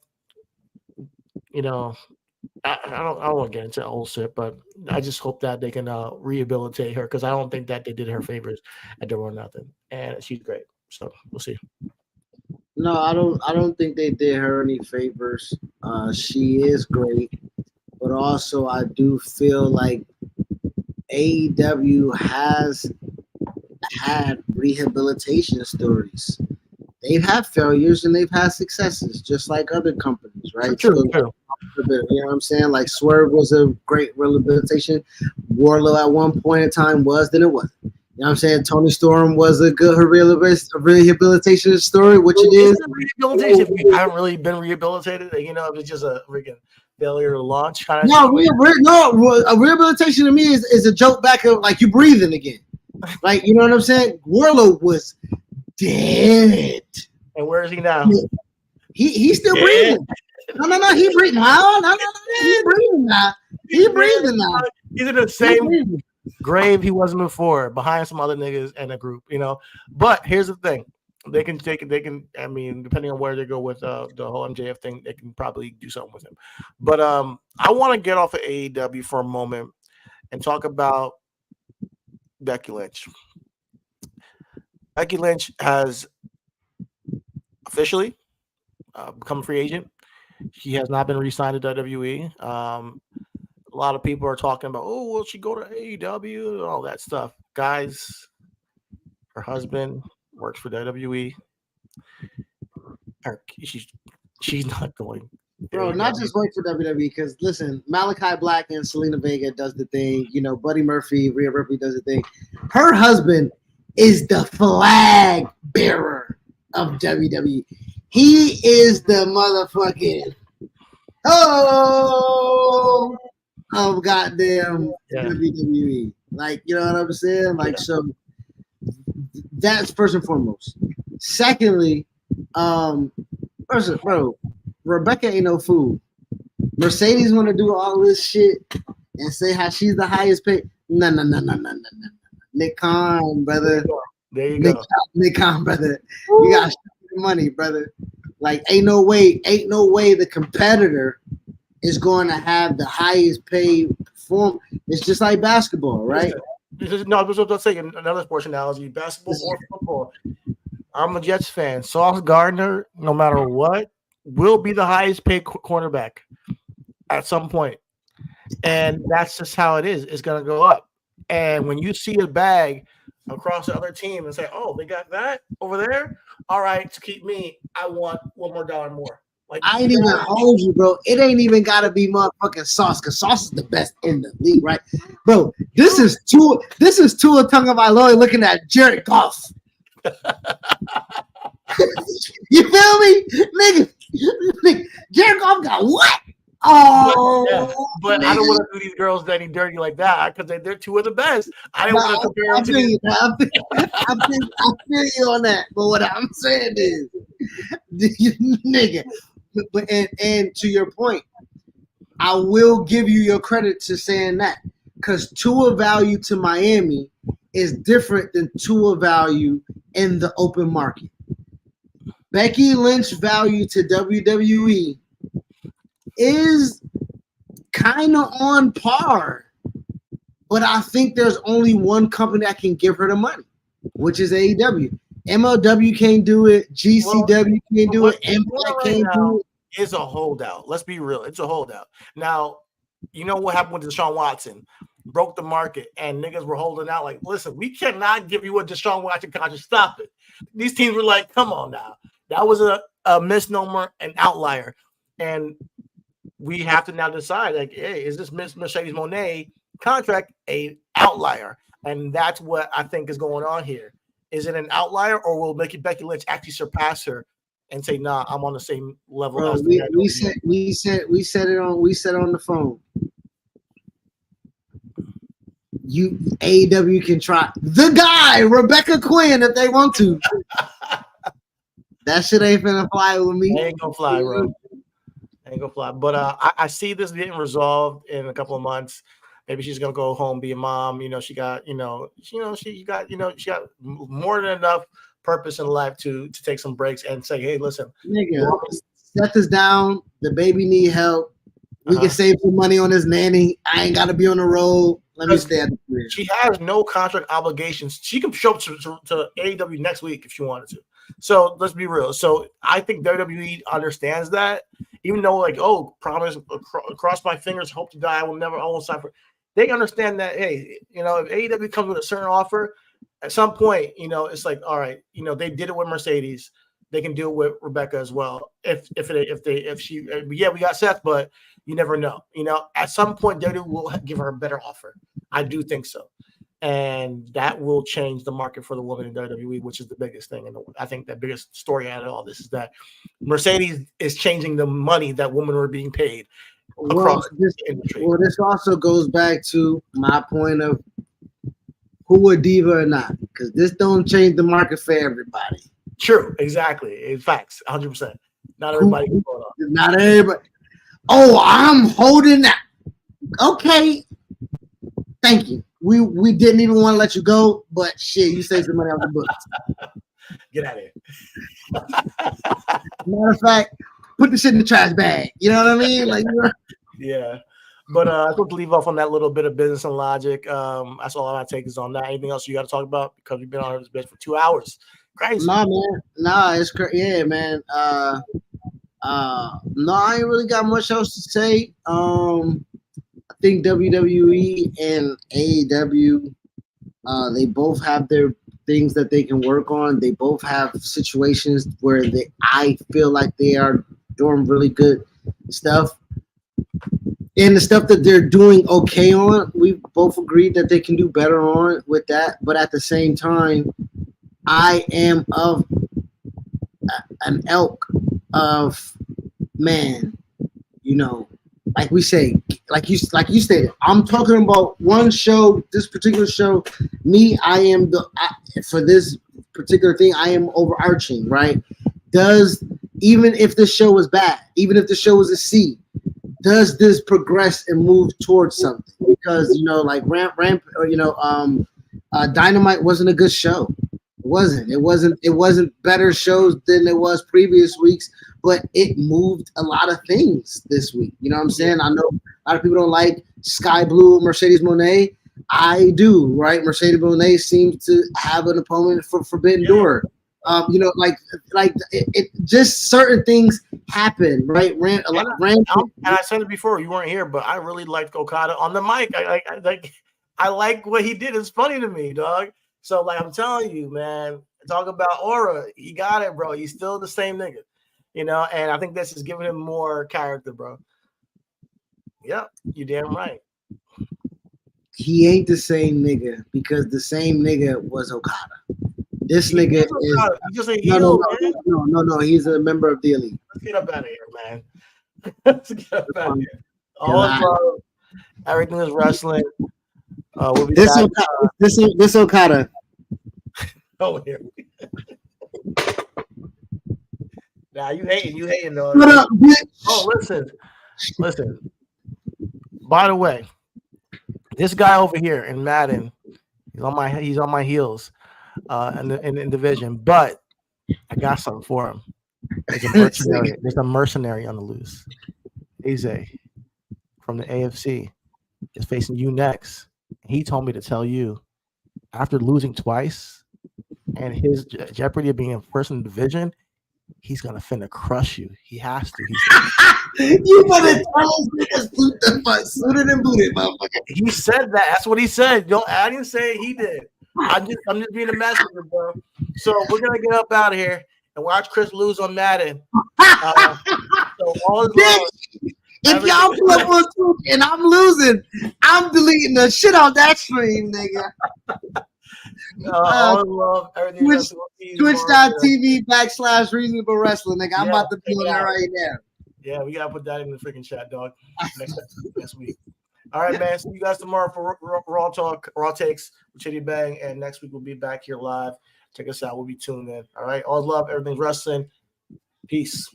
I don't want to get into old shit, but I just hope that they can rehabilitate her, because I don't think that they did her favors at Double or Nothing, and she's great. So we'll see. No, I don't think they did her any favors. She is great, but also I do feel like AEW has had rehabilitation stories. They've had failures and they've had successes, just like other companies, right? True. You know what I'm saying? Like Swerve was a great rehabilitation. Wardlow at one point in time was, then it wasn't. You know what I'm saying? Tony Storm was a good rehabilitation story, which it is. Rehabilitation. We haven't really been rehabilitated. It was just a freaking failure to launch. No, a rehabilitation to me is a joke back of like you breathing again. Like, you know what I'm saying? Wardlow was dead. And where is he now? He's still breathing. No, he breathing now. No, he breathing now. He breathing now. He's in the same grave he wasn't before, behind some other niggas and a group, But here's the thing. They can, I mean, depending on where they go with the whole MJF thing, they can probably do something with him. But I want to get off of AEW for a moment and talk about Becky Lynch. Becky Lynch has officially become a free agent. She has not been re-signed to WWE. A lot of people are talking about, oh, will she go to AEW and all that stuff. Guys, her husband works for WWE. She's not going. Bro, not just work for WWE, because listen, Malachi Black and Selena Vega does the thing. Buddy Murphy, Rhea Ripley does the thing. Her husband is the flag bearer of WWE. He is the motherfucking of goddamn WWE. Like, you know what I'm saying? Like, so that's first and foremost. Secondly, bro, Rebecca ain't no fool. Mercedes want to do all this shit and say how she's the highest paid. No. Nick Khan, brother. There you go. Nick Khan, brother. You got money, brother. Like, ain't no way the competitor is going to have the highest paid perform. It's just like basketball, right? No, I was going to say another sports analogy, basketball or football. I'm a Jets fan. Sauce Gardner, no matter what, will be the highest paid cornerback at some point. And that's just how it is. It's going to go up. And when you see a bag across the other team and say, oh, they got that over there? All right, to keep me, I want $1 more more. Like, I ain't even hold you, bro. It ain't even got to be motherfucking Sauce, because Sauce is the best in the league, right? Bro, this is Tua Tagovailoa looking at Jared Goff. You feel me? Nigga, Jared Goff got what? Oh, but I don't want to do these girls any dirty like that because they're two of the best. I didn't want to compare them to these. I feel you on that. But what I'm saying is, nigga. But and to your point, I will give you your credit to saying that because Tua value to Miami is different than Tua value in the open market. Becky Lynch value to WWE is kind of on par, but I think there's only one company that can give her the money, which is AEW. MLW can't do it. GCW can't do it. Impact can't do it. It's a holdout. Let's be real. It's a holdout. Now, you know what happened with Deshaun Watson? Broke the market, and niggas were holding out like, listen, we cannot give you a Deshaun Watson contract. Stop it. These teams were like, come on now. That was a misnomer, an outlier. And we have to now decide, like, hey, is this Mercedes Moné contract a outlier? And that's what I think is going on here. Is it an outlier, or will Becky Lynch actually surpass her and say, "Nah, I'm on the same level"? Bro, as we said it on the phone. AEW can try the guy Rebecca Quinn if they want to. That shit ain't finna fly with me. Ain't gonna fly, bro. Ain't gonna fly. But I see this getting resolved in a couple of months. Maybe she's gonna go home, be a mom. She got more than enough purpose in life to take some breaks and say, hey, listen, nigga, set us down. The baby need help. We can save some money on his nanny. I ain't gotta be on the road. Let me stay at the crib. She has no contract obligations. She can show up to AEW next week if she wanted to. So let's be real. So I think WWE understands that, even though promise, cross my fingers, hope to die, I won't sign for. They understand that, hey, if AEW comes with a certain offer, at some point, it's like, all right, they did it with Mercedes, they can do it with Rebecca as well. We got Seth, but you never know. At some point, WWE will give her a better offer. I do think so, and that will change the market for the woman in WWE, which is the biggest thing. And I think the biggest story out of all this is that Mercedes is changing the money that women are being paid across the industry. Well, this also goes back to my point of who a diva or not, because this don't change the market for everybody. True, exactly. In facts, 100%. Not everybody can pull it off. Not everybody. Oh, I'm holding that. Okay. Thank you. We didn't even want to let you go, but shit, you saved some money off the books. Get out of here. Matter of fact, put the shit in the trash bag. You know what I mean? Like, yeah. But I thought to leave off on that little bit of business and logic. That's all I want to take is on that. Anything else you got to talk about? Because we've been on this bitch for 2 hours. Crazy. Nah, man. Nah, it's crazy. Yeah, man. No, I ain't really got much else to say. I think WWE and AEW, they both have their things that they can work on. They both have situations where I feel like they are doing really good stuff. And the stuff that they're doing okay on, we both agreed that they can do better on with that. But at the same time, I am of an ilk of, man, like we say, like you stated, I'm talking about one show, this particular show. Me, for this particular thing, I am overarching, right? Even if the show was bad, even if the show was a C, does this progress and move towards something? Because Dynamite wasn't a good show. It wasn't better shows than it was previous weeks, but it moved a lot of things this week. You know what I'm saying? I know a lot of people don't like Sky Blue Mercedes Moné. I do, right? Mercedes Moné seems to have an opponent for Forbidden Door. It just certain things happen, right? And I said it before, you weren't here, but I really liked Okada on the mic. I like what he did. It's funny to me, dog. So, I'm telling you, man, talk about aura. He got it, bro. He's still the same nigga, and I think this is giving him more character, bro. Yep, you damn right. He ain't the same nigga because the same nigga was Okada. This nigga is He's just a heel, man. no. He's a member of the Elite. Let's get up out of here, man. Let's get up out of here. All love. Everything is wrestling. We'll be back. This Okada. Oh, here. Nah, you hating though. What up, bitch? Oh, listen. By the way, this guy over here in Madden, he's on my heels, in the division. But I got something for him. There's a mercenary on the loose. Aze from the AFC is facing you next. He told me to tell you, after losing twice and his jeopardy of being in first in the division, he's gonna finna crush you. He has to. You better tell us niggas suited and booted, motherfucker. He said that. That's what he said. I didn't say he did. I'm just being a messenger, bro. So we're gonna get up out of here and watch Chris lose on Madden. So all if y'all pull up on Twitch and I'm losing, I'm deleting the shit off that stream, nigga. Love, Twitch.tv/reasonable wrestling, nigga. I'm about to be on there right now. Yeah, we gotta put that in the freaking chat, dog. Next week. All right, man. See you guys tomorrow for Raw Takes with Chitty Bang, and next week we'll be back here live. Check us out. We'll be tuned in. All right. All love. Everything's wrestling. Peace.